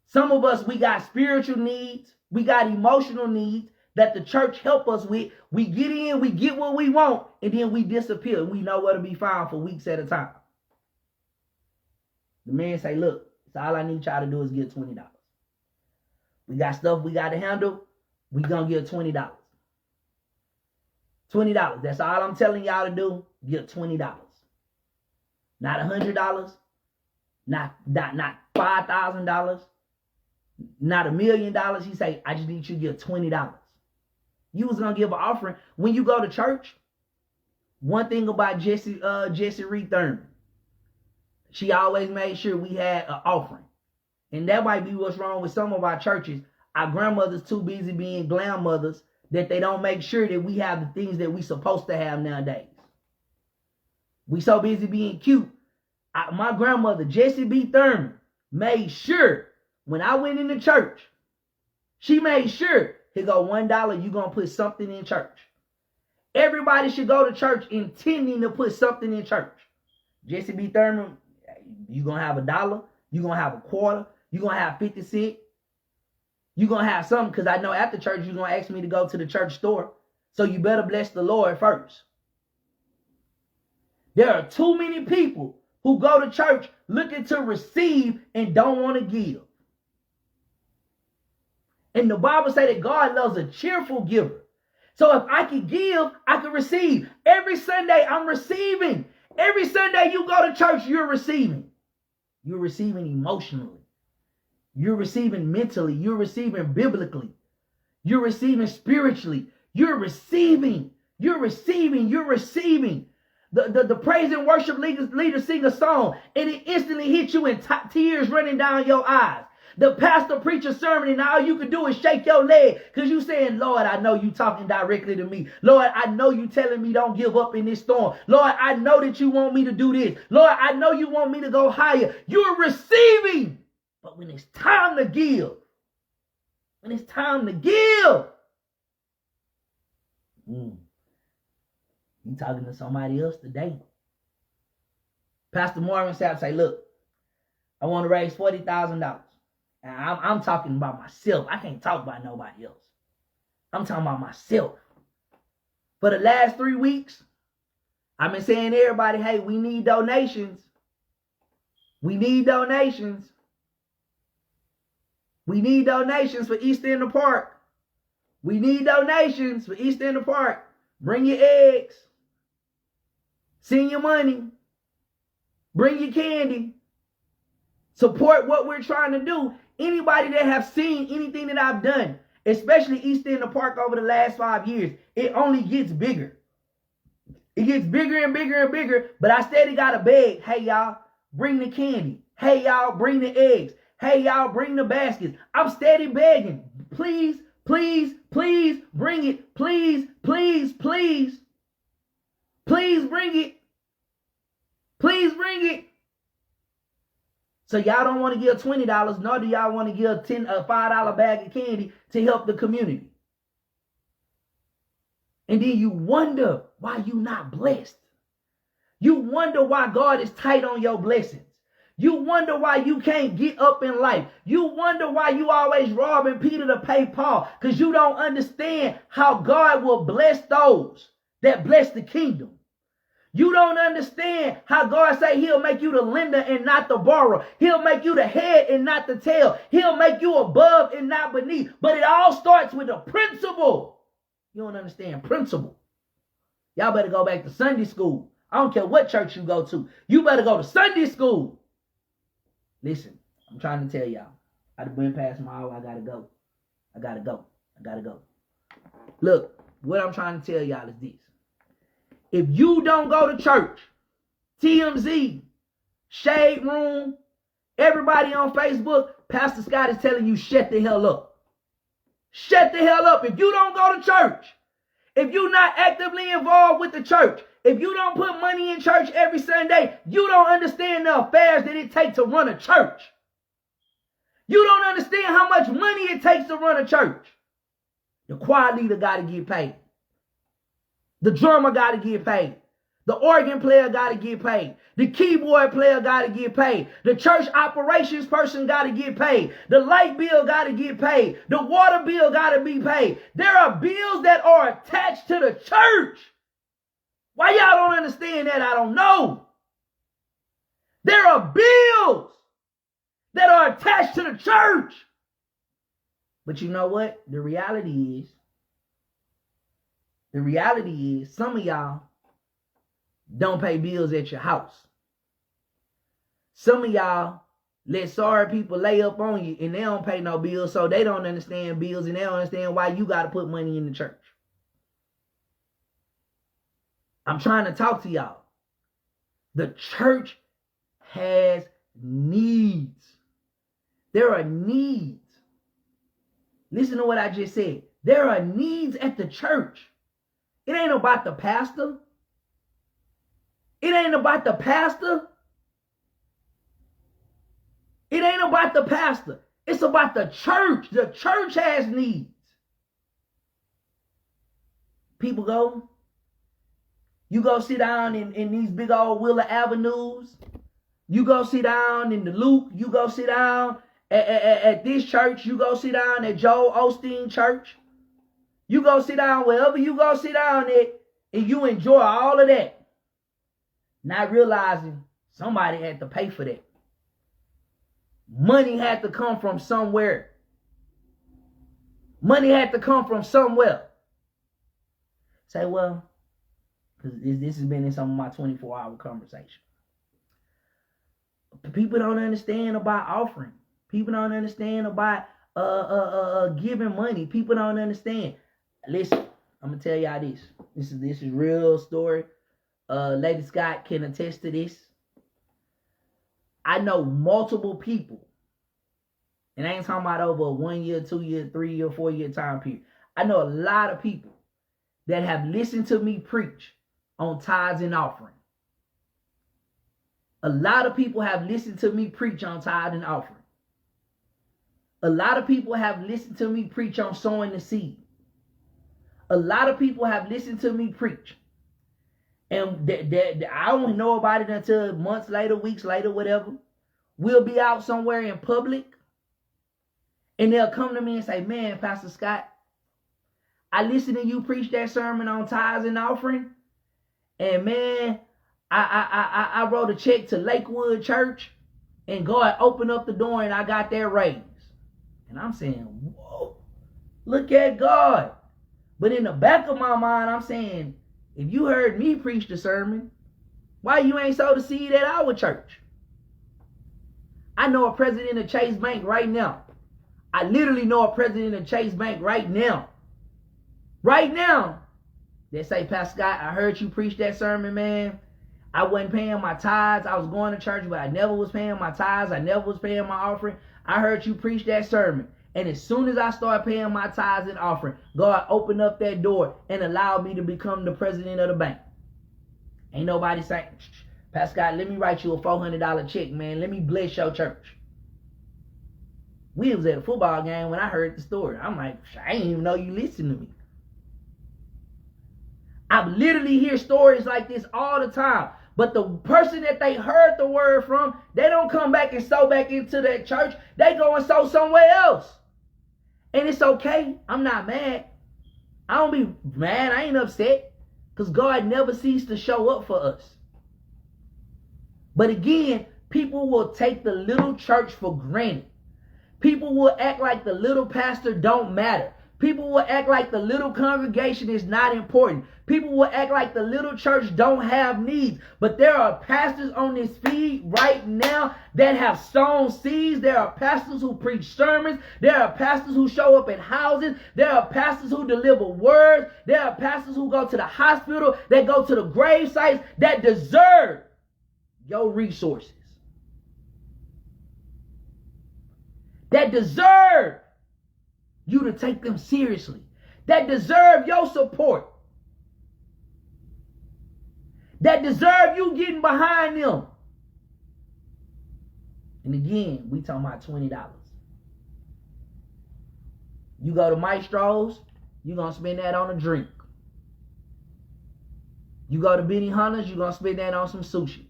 Some of us, we got spiritual needs. We got emotional needs that the church help us with. We get in, we get what we want, and then we disappear. We know where to be found for weeks at a time. The man say, look, so all I need y'all to do is give $20. We got stuff we got to handle. We gonna give $20. $20. That's all I'm telling y'all to do. Give $20. Not $100. Not $5,000. Not $1 million. He say, I just need you to give $20. You was gonna give an offering when you go to church. One thing about Jessie Reed Thurman, she always made sure we had an offering, and that might be what's wrong with some of our churches. Our grandmothers too busy being glam mothers that they don't make sure that we have the things that we supposed to have nowadays. We so busy being cute. My grandmother Jessie B. Thurman made sure when I went into church, she made sure. Here go $1, you're going to put something in church. Everybody should go to church intending to put something in church. Jessie B. Thurman, you're going to have $1, you're going to have a quarter, you're going to have 50 cents. You're going to have something because I know after church you're going to ask me to go to the church store. So you better bless the Lord first. There are too many people who go to church looking to receive and don't want to give. And the Bible says that God loves a cheerful giver. So if I can give, I can receive. Every Sunday, I'm receiving. Every Sunday you go to church, you're receiving. You're receiving emotionally. You're receiving mentally. You're receiving biblically. You're receiving spiritually. You're receiving. You're receiving. You're receiving. The praise and worship leader sing a song, and it instantly hits you in tears running down your eyes. The pastor preach a sermon, and all you can do is shake your leg because you saying, Lord, I know you talking directly to me. Lord, I know you telling me don't give up in this storm. Lord, I know that you want me to do this. Lord, I know you want me to go higher. You're receiving. But when it's time to give, you talking to somebody else today. Pastor Marvin Sapp say, look, I want to raise $40,000. And I'm talking about myself. I can't talk about nobody else. I'm talking about myself. For the last 3 weeks, I've been saying to everybody, hey, we need donations. We need donations. We need donations for East End Park. We need donations for East End Park. Bring your eggs. Send your money. Bring your candy. Support what we're trying to do. Anybody that have seen anything that I've done, especially East End Park over the last 5 years, it only gets bigger. It gets bigger and bigger and bigger, but I steady got to beg. Hey, y'all, bring the candy. Hey, y'all, bring the eggs. Hey, y'all, bring the baskets. I'm steady begging. Please, please, please bring it. Please, please, please. Please bring it. Please bring it. So y'all don't want to give $20, nor do y'all want to give a $5 bag of candy to help the community. And then you wonder why you not blessed. You wonder why God is tight on your blessings. You wonder why you can't get up in life. You wonder why you always robbing Peter to pay Paul, because you don't understand how God will bless those that bless the kingdom. You don't understand how God say he'll make you the lender and not the borrower. He'll make you the head and not the tail. He'll make you above and not beneath. But it all starts with a principle. You don't understand principle. Y'all better go back to Sunday school. I don't care what church you go to. You better go to Sunday school. Listen, I'm trying to tell y'all. I've been past my hour. I gotta go. I gotta go. Look, what I'm trying to tell y'all is this. If you don't go to church, TMZ, Shade Room, everybody on Facebook, Pastor Scott is telling you shut the hell up. Shut the hell up. If you don't go to church, if you're not actively involved with the church, if you don't put money in church every Sunday, you don't understand the affairs that it takes to run a church. You don't understand how much money it takes to run a church. The choir leader got to get paid. The drummer got to get paid. The organ player got to get paid. The keyboard player got to get paid. The church operations person got to get paid. The light bill got to get paid. The water bill got to be paid. There are bills that are attached to the church. Why y'all don't understand that, I don't know. There are bills that are attached to the church. But you know what? The reality is some of y'all don't pay bills at your house. Some of y'all let sorry people lay up on you and they don't pay no bills, so they don't understand bills and they don't understand why you got to put money in the church. I'm trying to talk to y'all. The church has needs. There are needs. Listen to what I just said. There are needs at the church. It ain't about the pastor. It ain't about the pastor. It ain't about the pastor. It's about the church. The church has needs. People go. You go sit down in these big old Wheeler Avenues. You go sit down in the Loop. You go sit down at this church. You go sit down at Joel Osteen Church. You go sit down wherever you go sit down at, and you enjoy all of that. Not realizing somebody had to pay for that. Money had to come from somewhere. Money had to come from somewhere. Say, well, because this has been in some of my 24-hour conversation. People don't understand about offering. People don't understand about giving money. People don't understand. Listen, I'm gonna tell y'all this. This is real story. Lady Scott can attest to this. I know multiple people, and I ain't talking about over a 1 year, 2 year, 3 year, 4 year time period. I know a lot of people that have listened to me preach on tithes and offering. A lot of people have listened to me preach on tithe and offering. A lot of people have listened to me preach on sowing the seed. A lot of people have listened to me preach. And I only know about it until months later, weeks later, whatever. We'll be out somewhere in public. And they'll come to me and say, man, Pastor Scott, I listened to you preach that sermon on tithes and offering. And man, I wrote a check to Lakewood Church. And God opened up the door and I got that raise. And I'm saying, whoa, look at God. But in the back of my mind, I'm saying, if you heard me preach the sermon, why you ain't sowed the seed at our church? I know a president of Chase Bank right now. I literally know a president of Chase Bank right now. Right now. They say, Pastor Scott, I heard you preach that sermon, man. I wasn't paying my tithes. I was going to church, but I never was paying my tithes. I never was paying my offering. I heard you preach that sermon. And as soon as I started paying my tithes and offering, God opened up that door and allowed me to become the president of the bank. Ain't nobody saying, Pastor Scott, let me write you a $400 check, man. Let me bless your church. We was at a football game when I heard the story. I'm like, I didn't even know you listened to me. I literally hear stories like this all the time. But the person that they heard the word from, they don't come back and sow back into that church. They go and sow somewhere else. And it's okay. I'm not mad. I don't be mad. I ain't upset. Because God never ceased to show up for us. But again, people will take the little church for granted. People will act like the little pastor don't matter. People will act like the little congregation is not important. People will act like the little church don't have needs. But there are pastors on this feed right now that have sown seeds. There are pastors who preach sermons. There are pastors who show up in houses. There are pastors who deliver words. There are pastors who go to the hospital, that go to the grave sites, that deserve your resources. That deserve you to take them seriously. That deserve your support. That deserve you getting behind them. And again, we talking about $20. You go to Maestro's, you're going to spend that on a drink. You go to Benihana's, you're going to spend that on some sushi.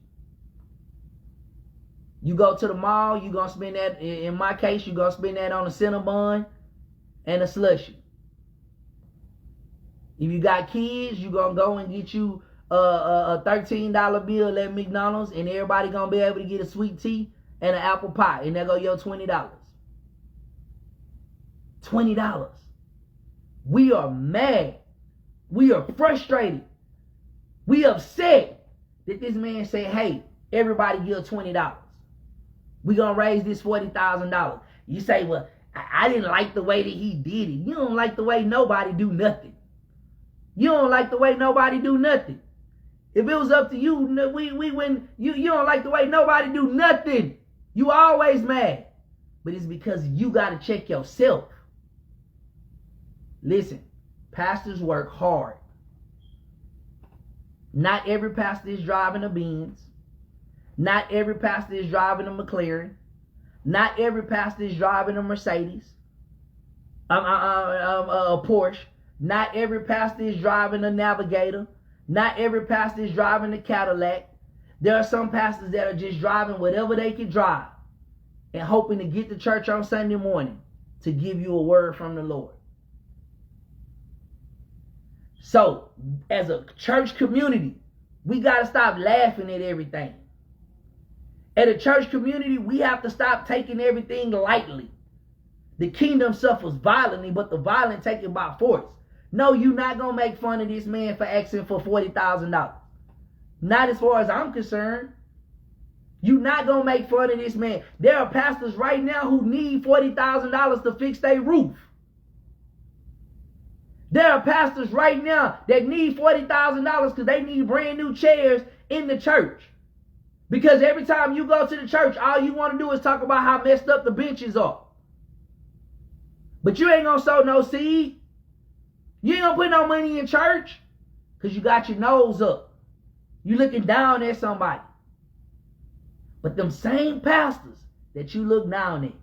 You go to the mall, you're going to spend that, in my case, you're going to spend that on a Cinnabon and a slushie. If you got kids, you're going to go and get you a $13 bill at McDonald's, and everybody going to be able to get a sweet tea and an apple pie, and there go your $20. $20. We are mad. We are frustrated. We upset that this man said, hey, everybody give $20. We're going to raise this $40,000. You say, well, I didn't like the way that he did it. You don't like the way nobody do nothing. You don't like the way nobody do nothing. If it was up to you, we wouldn't. You don't like the way nobody do nothing. You always mad. But it's because you got to check yourself. Listen, pastors work hard. Not every pastor is driving a Benz. Not every pastor is driving a McLaren. Not every pastor is driving a Mercedes. A Porsche. Not every pastor is driving a Navigator. Not every pastor is driving a Cadillac. There are some pastors that are just driving whatever they can drive and hoping to get to church on Sunday morning to give you a word from the Lord. So, as a church community, we got to stop laughing at everything. At a church community, we have to stop taking everything lightly. The kingdom suffers violently, but the violent take it by force. No, you're not going to make fun of this man for asking for $40,000. Not as far as I'm concerned. You're not going to make fun of this man. There are pastors right now who need $40,000 to fix their roof. There are pastors right now that need $40,000 because they need brand new chairs in the church. Because every time you go to the church, all you want to do is talk about how messed up the benches are. But you ain't going to sow no seed. You ain't going to put no money in church because you got your nose up. You looking down at somebody. But them same pastors that you look down at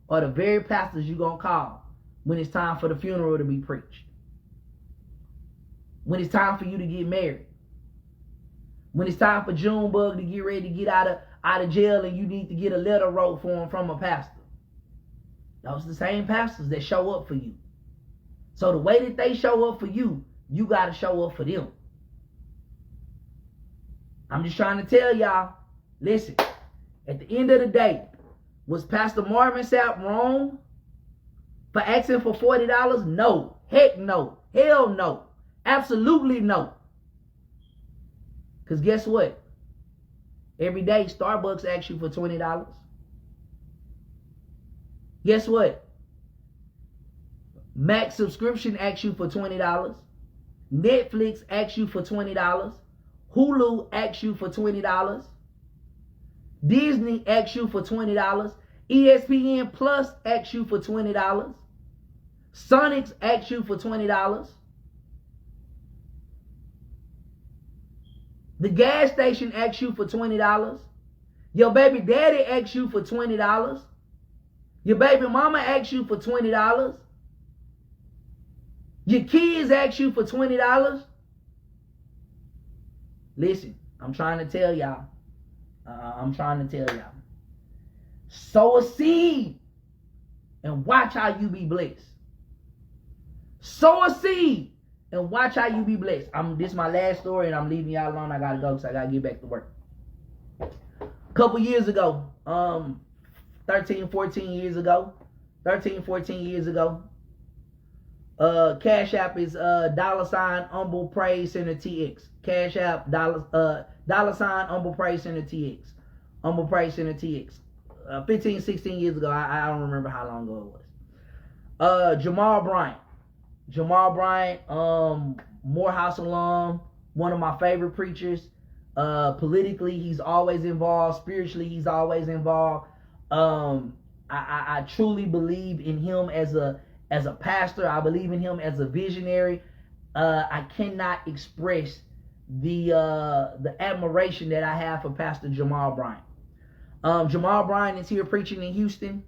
are the very pastors you going to call when it's time for the funeral to be preached. When it's time for you to get married. When it's time for Junebug to get ready to get out of jail and you need to get a letter wrote for him from a pastor. Those are the same pastors that show up for you. So the way that they show up for you, you got to show up for them. I'm just trying to tell y'all, listen, at the end of the day, was Pastor Marvin Sapp wrong for asking for $40? No. Heck no. Hell no. Absolutely no. Because guess what? Every day, Starbucks asks you for $20. Guess what? Max subscription asks you for $20. Netflix asks you for $20. Hulu asks you for $20. Disney asks you for $20. ESPN Plus asks you for $20. Sonics asks you for $20. The gas station asks you for $20. Your baby daddy asks you for $20. Your baby mama asks you for $20. Your kids ask you for $20. Listen, I'm trying to tell y'all. Sow a seed and watch how you be blessed. Sow a seed and watch how you be blessed. This is my last story and I'm leaving y'all alone. I gotta go because I gotta get back to work. A couple years ago, 13, 14 years ago, Cash App is $ Humble Praise Center TX. Cash App $ Humble Praise Center TX. Humble Praise Center TX. 15, 16 years ago. I don't remember how long ago it was. Jamal Bryant. Jamal Bryant, Morehouse alum, one of my favorite preachers. Politically, he's always involved. Spiritually, he's always involved. I truly believe in him as a pastor. I believe in him as a visionary. I cannot express the admiration that I have for Pastor Jamal Bryant. Jamal Bryant is here preaching in Houston.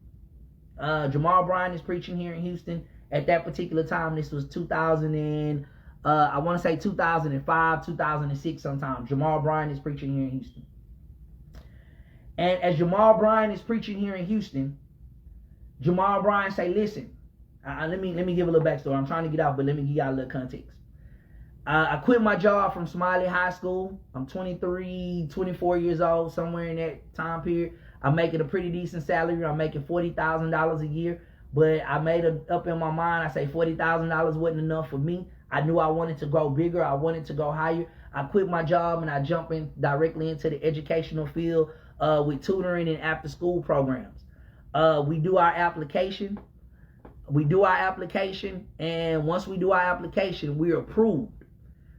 Jamal Bryant is preaching here in Houston. At that particular time, this was 2005, 2006 sometime. Jamal Bryant is preaching here in Houston. And as Jamal Bryant is preaching here in Houston, Jamal Bryant say, listen, let me give a little backstory. I'm trying to get out, but let me give y'all a little context. I quit my job from Smiley High School. I'm 23, 24 years old, somewhere in that time period. I'm making a pretty decent salary. I'm making $40,000 a year. But I made it up in my mind. I say $40,000 wasn't enough for me. I knew I wanted to go bigger. I wanted to go higher. I quit my job and I jumped in directly into the educational field with tutoring and after school programs. We do our application. And once we do our application, we're approved.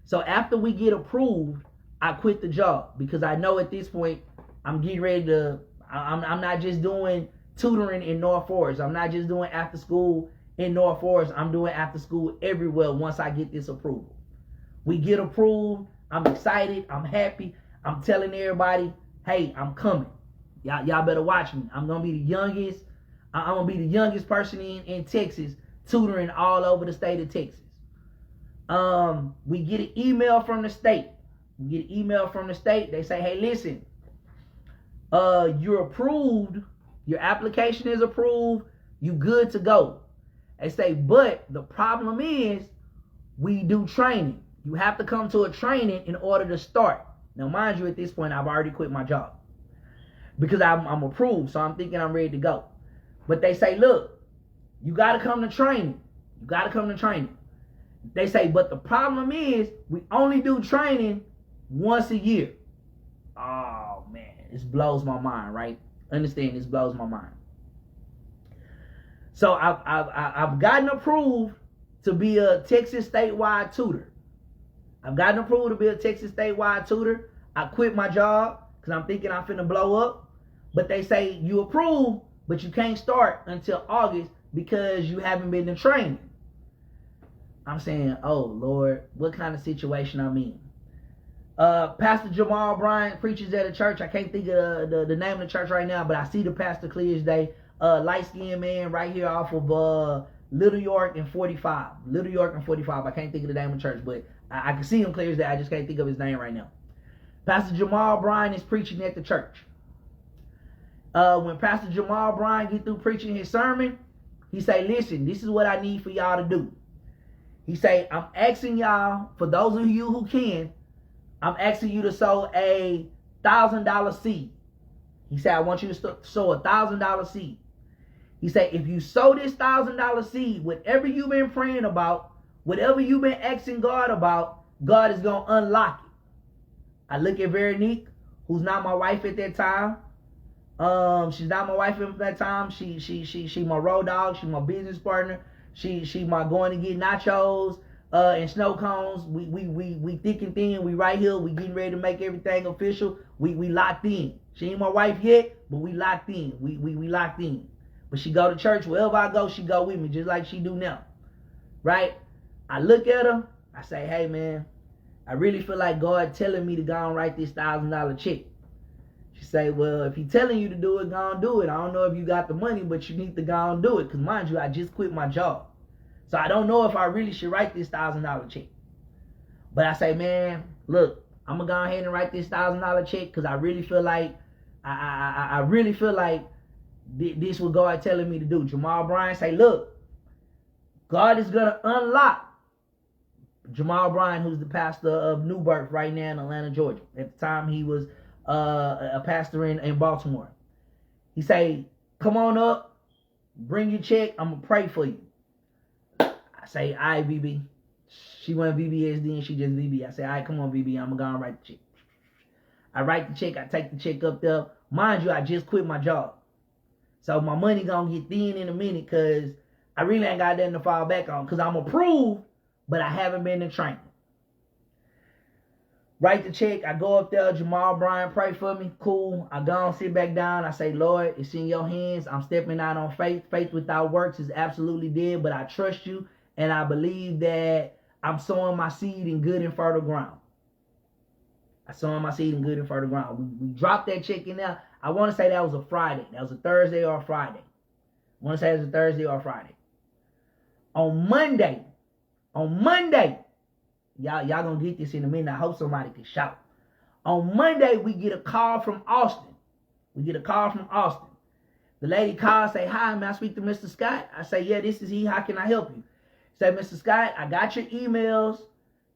So after we get approved, I quit the job because I know at this point I'm getting ready to. I'm not just doing tutoring in North Forest. I'm not just doing after school in North Forest. I'm doing after school everywhere once I get this approval. We get approved. I'm excited. I'm happy. I'm telling everybody, hey, I'm coming. Y'all better watch me. I'm gonna be the youngest. I'm gonna be the youngest person in Texas tutoring all over the state of Texas. We get an email from the state. They say, hey, listen, you're approved. Your application is approved. You good to go. They say, but the problem is we do training. You have to come to a training in order to start. Now, mind you, at this point, I've already quit my job because I'm approved. So I'm thinking I'm ready to go. But they say, look, you got to come to training. They say, but the problem is we only do training once a year. Oh, man, this blows my mind, right? Understand, this blows my mind. So I've gotten approved to be a Texas statewide tutor. I quit my job because I'm thinking I'm finna blow up. But they say you approved, but you can't start until August because you haven't been to training. I'm saying, oh Lord, what kind of situation I'm in? Pastor Jamal Bryant preaches at a church. I can't think of the name of the church right now, but I see the pastor clear as day. Light-skinned man right here off of Little York and 45. I can't think of the name of the church, but I can see him clear as day. I just can't think of his name right now. Pastor Jamal Bryant is preaching at the church. When Pastor Jamal Bryant get through preaching his sermon, he say, listen, this is what I need for y'all to do. He say, I'm asking y'all, for those of you who can, I'm asking you to sow a $1,000 seed. He said, I want you to sow a $1,000 seed. He said, if you sow this $1,000 seed, whatever you've been praying about, whatever you've been asking God about, God is going to unlock it. I look at Veronique, who's not my wife at that time. She's not my wife at that time. She my road dog. She's my business partner. She my going to get nachos and snow cones. We thick and thin. We right here. We getting ready to make everything official. We locked in. She ain't my wife yet, but we locked in. We locked in. But she go to church. Wherever I go, she go with me, just like she do now. Right? I look at her. I say, hey, man, I really feel like God telling me to go and write this $1,000 check. She say, well, if he's telling you to do it, go and do it. I don't know if you got the money, but you need to go and do it. Because mind you, I just quit my job. So I don't know if I really should write this $1,000 check. But I say, man, look, I'm going to go ahead and write this $1,000 check because I really feel like, I really feel like this is what God telling me to do. Jamal Bryant say, look, God is going to unlock. Jamal Bryant, who's the pastor of New Birth right now in Atlanta, Georgia. At the time, he was a pastor in Baltimore. He say, come on up, bring your check, I'm going to pray for you. I say, all right, BB. She went VBSD and she just VB. I say, all right, come on, BB. I'm going to go and write the check. I write the check. I take the check up there. Mind you, I just quit my job. So my money going to get thin in a minute because I really ain't got nothing to fall back on because I'm approved, but I haven't been in training. Write the check. I go up there. Jamal Bryan, pray for me. Cool. I go and sit back down. I say, Lord, it's in your hands. I'm stepping out on faith. Faith without works is absolutely dead, but I trust you, and I believe that I'm sowing my seed in good and fertile ground. I sowing my seed in good and fertile ground. We dropped that check in there. I want to say that was a Friday. That was a Thursday or a Friday. I want to say it was a Thursday or a Friday. On Monday, y'all gonna get this in a minute. I hope somebody can shout. On Monday, we get a call from Austin. The lady calls, say, hi, may I speak to Mr. Scott? I say, yeah, this is he. How can I help you? Say, Mr. Scott, I got your emails,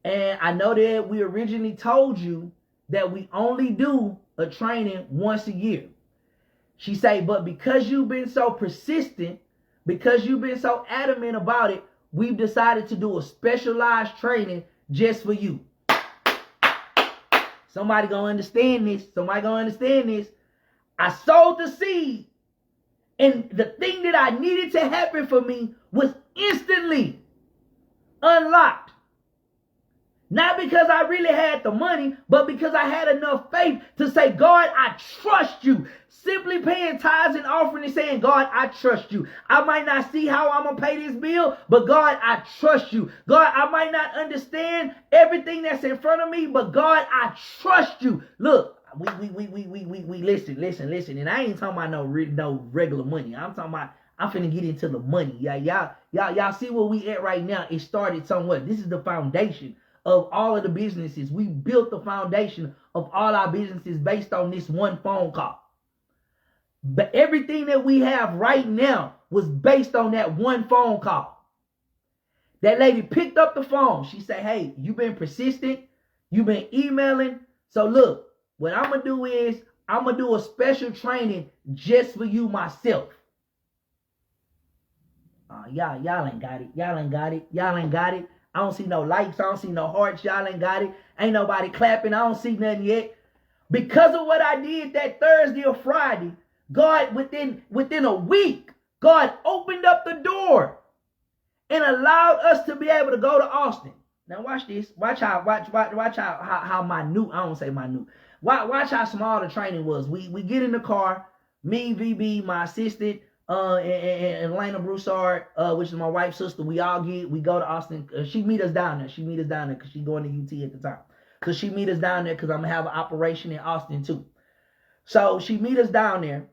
and I know that we originally told you that we only do a training once a year. She say, but because you've been so persistent, because you've been so adamant about it, we've decided to do a specialized training just for you. Somebody gonna understand this. I sowed the seed, and the thing that I needed to happen for me was instantly unlocked. Not because I really had the money, but because I had enough faith to say, God, I trust you. Simply paying tithes and offering and saying, God, I trust you. I might not see how I'm going to pay this bill, but God, I trust you. God, I might not understand everything that's in front of me, but God, I trust you. Look, we listen. And I ain't talking about no regular money. I'm finna get into the money. Y'all see where we at right now. It started somewhere. This is the foundation of all of the businesses. We built the foundation of all our businesses based on this one phone call. But everything that we have right now was based on that one phone call. That lady picked up the phone. She said, hey, you've been persistent. You've been emailing. So look, what I'm going to do is I'm going to do a special training just for you myself. Y'all ain't got it. I don't see no likes. I don't see no hearts. Y'all ain't got it. Ain't nobody clapping. I don't see nothing yet. Because of what I did that Thursday or Friday, God, within a week, God opened up the door and allowed us to be able to go to Austin. Now watch this. Watch how minute. I don't say minute. Watch how small the training was. We get in the car. Me, VB, my assistant, and Lena Broussard, which is my wife's sister. We go to Austin. She meet us down there. Because she going to UT at the time. So she meet us down there because I'm going to have an operation in Austin too. So she meet us down there.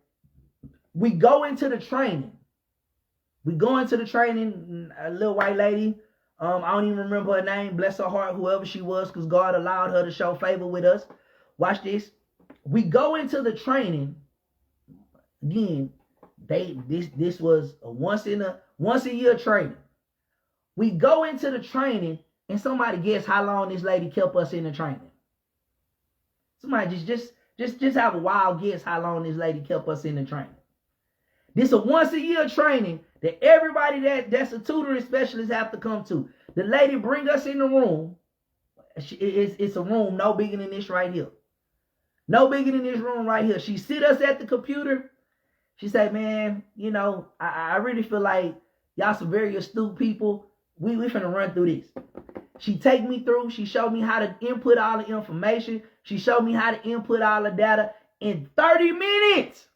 We go into the training. A little white lady. I don't even remember her name. Bless her heart, whoever she was, because God allowed her to show favor with us. Watch this. We go into the training. Again, this was a once a year training. We go into the training, and somebody guess how long this lady kept us in the training. Somebody just have a wild guess how long this lady kept us in the training. This a once a year training that everybody that's a tutoring specialist have to come to. The lady bring us in the room. It's a room no bigger than this right here. No bigger than this room right here. She sit us at the computer. She said, man, I really feel like y'all some very astute people. We finna run through this. She take me through. She showed me how to input all the information. She showed me how to input all the data. In 30 minutes,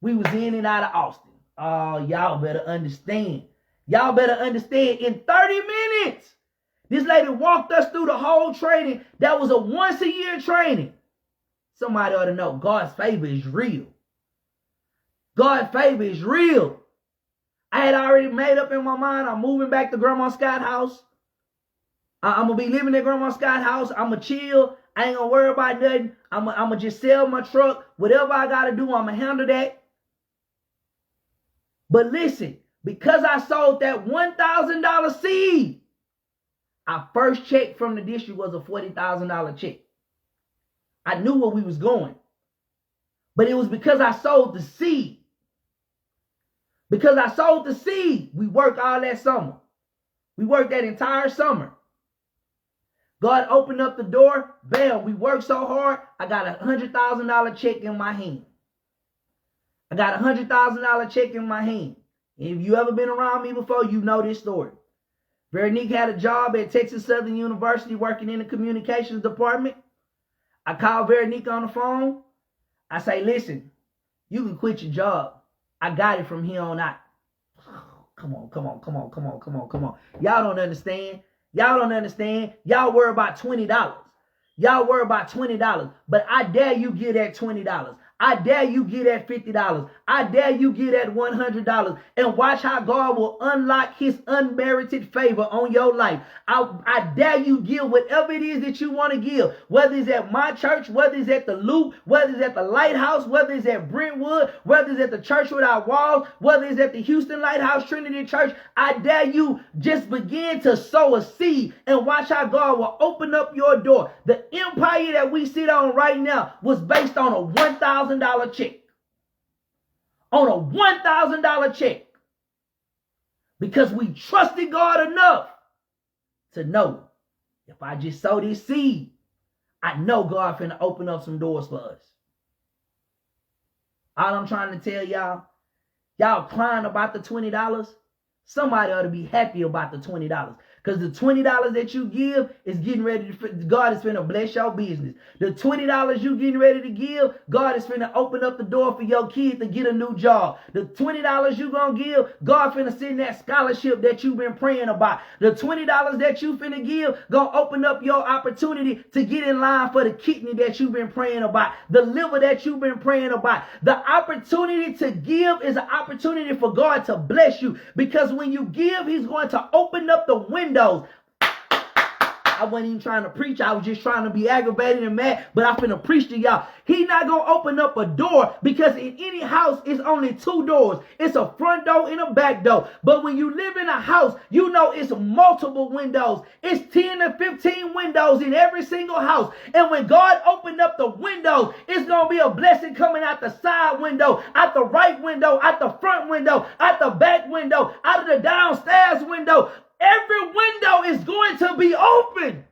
we was in and out of Austin. Oh, y'all better understand. In 30 minutes, this lady walked us through the whole training. That was a once a year training. Somebody ought to know God's favor is real. God's favor is real. I had already made up in my mind, I'm moving back to Grandma Scott's house. I'm going to be living at Grandma Scott's house. I'm going to chill. I ain't going to worry about nothing. I'm going to just sell my truck. Whatever I got to do, I'm going to handle that. But listen, because I sold that $1,000 seed, our first check from the district was a $40,000 check. I knew where we was going. But it was because I sold the seed. We worked all that summer. We worked that entire summer. God opened up the door. Bam, we worked so hard. I got a $100,000 check in my hand. I got a $100,000 check in my hand. If you ever been around me before, you know this story. Veronique had a job at Texas Southern University working in the communications department. I called Veronique on the phone. I say, listen, you can quit your job. I got it from here on out. Come on. Y'all don't understand. Y'all worry about $20. Y'all worry about $20. But I dare you get that $20. I dare you get at $50. I dare you get at $100 and watch how God will unlock his unmerited favor on your life. I dare you give whatever it is that you want to give, whether it's at my church, whether it's at the Loop, whether it's at the Lighthouse, whether it's at Brentwood, whether it's at the Church Without Walls, whether it's at the Houston Lighthouse Trinity Church. I dare you just begin to sow a seed and watch how God will open up your door. The empire that we sit on right now was based on a $1,000 check. On a $1,000 check. Because we trusted God enough to know if I just sow this seed, I know God finna open up some doors for us. All I'm trying to tell y'all crying about the $20. Somebody ought to be happy about the $20. Because the $20 that you give is getting ready to, God is finna bless your business. The $20 you getting ready to give, God is finna open up the door for your kid to get a new job. The $20 you gonna give, God finna send that scholarship that you've been praying about. The $20 that you finna give, gonna open up your opportunity to get in line for the kidney that you've been praying about. The liver that you've been praying about. The opportunity to give is an opportunity for God to bless you. Because when you give, he's going to open up the windows. I wasn't even trying to preach. I was just trying to be aggravated and mad, but I'm finna preach to y'all. He's not going to open up a door, because in any house, it's only two doors. It's a front door and a back door. But when you live in a house, you know it's multiple windows. It's 10 to 15 windows in every single house. And when God opened up the windows, it's going to be a blessing coming out the side window, out the right window, out the front window, out the back window, out of the downstairs window. Every window is going to be open,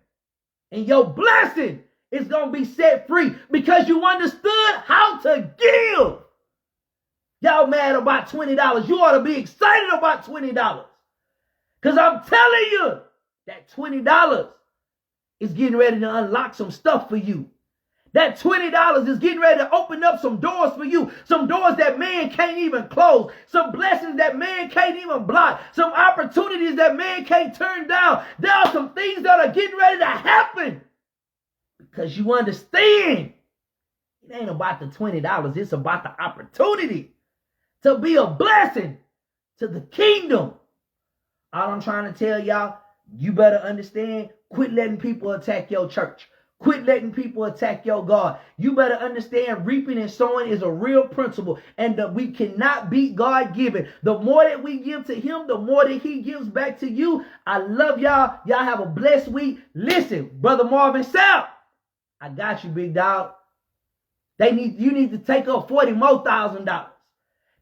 and your blessing is going to be set free because you understood how to give. Y'all mad about $20. You ought to be excited about $20, because I'm telling you that $20 is getting ready to unlock some stuff for you. That $20 is getting ready to open up some doors for you. Some doors that man can't even close. Some blessings that man can't even block. Some opportunities that man can't turn down. There are some things that are getting ready to happen. Because you understand, it ain't about the $20. It's about the opportunity to be a blessing to the kingdom. All I'm trying to tell y'all, you better understand, quit letting people attack your church. Quit letting people attack your God. You better understand, reaping and sowing is a real principle, and that we cannot beat God given. The more that we give to him, the more that he gives back to you. I love y'all. Y'all have a blessed week. Listen, Brother Marvin Sapp, I got you, big dog. You need to take up $40,000 more,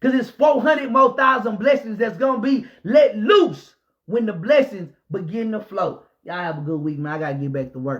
because it's 400,000 more blessings that's going to be let loose when the blessings begin to flow. Y'all have a good week, man. I got to get back to work.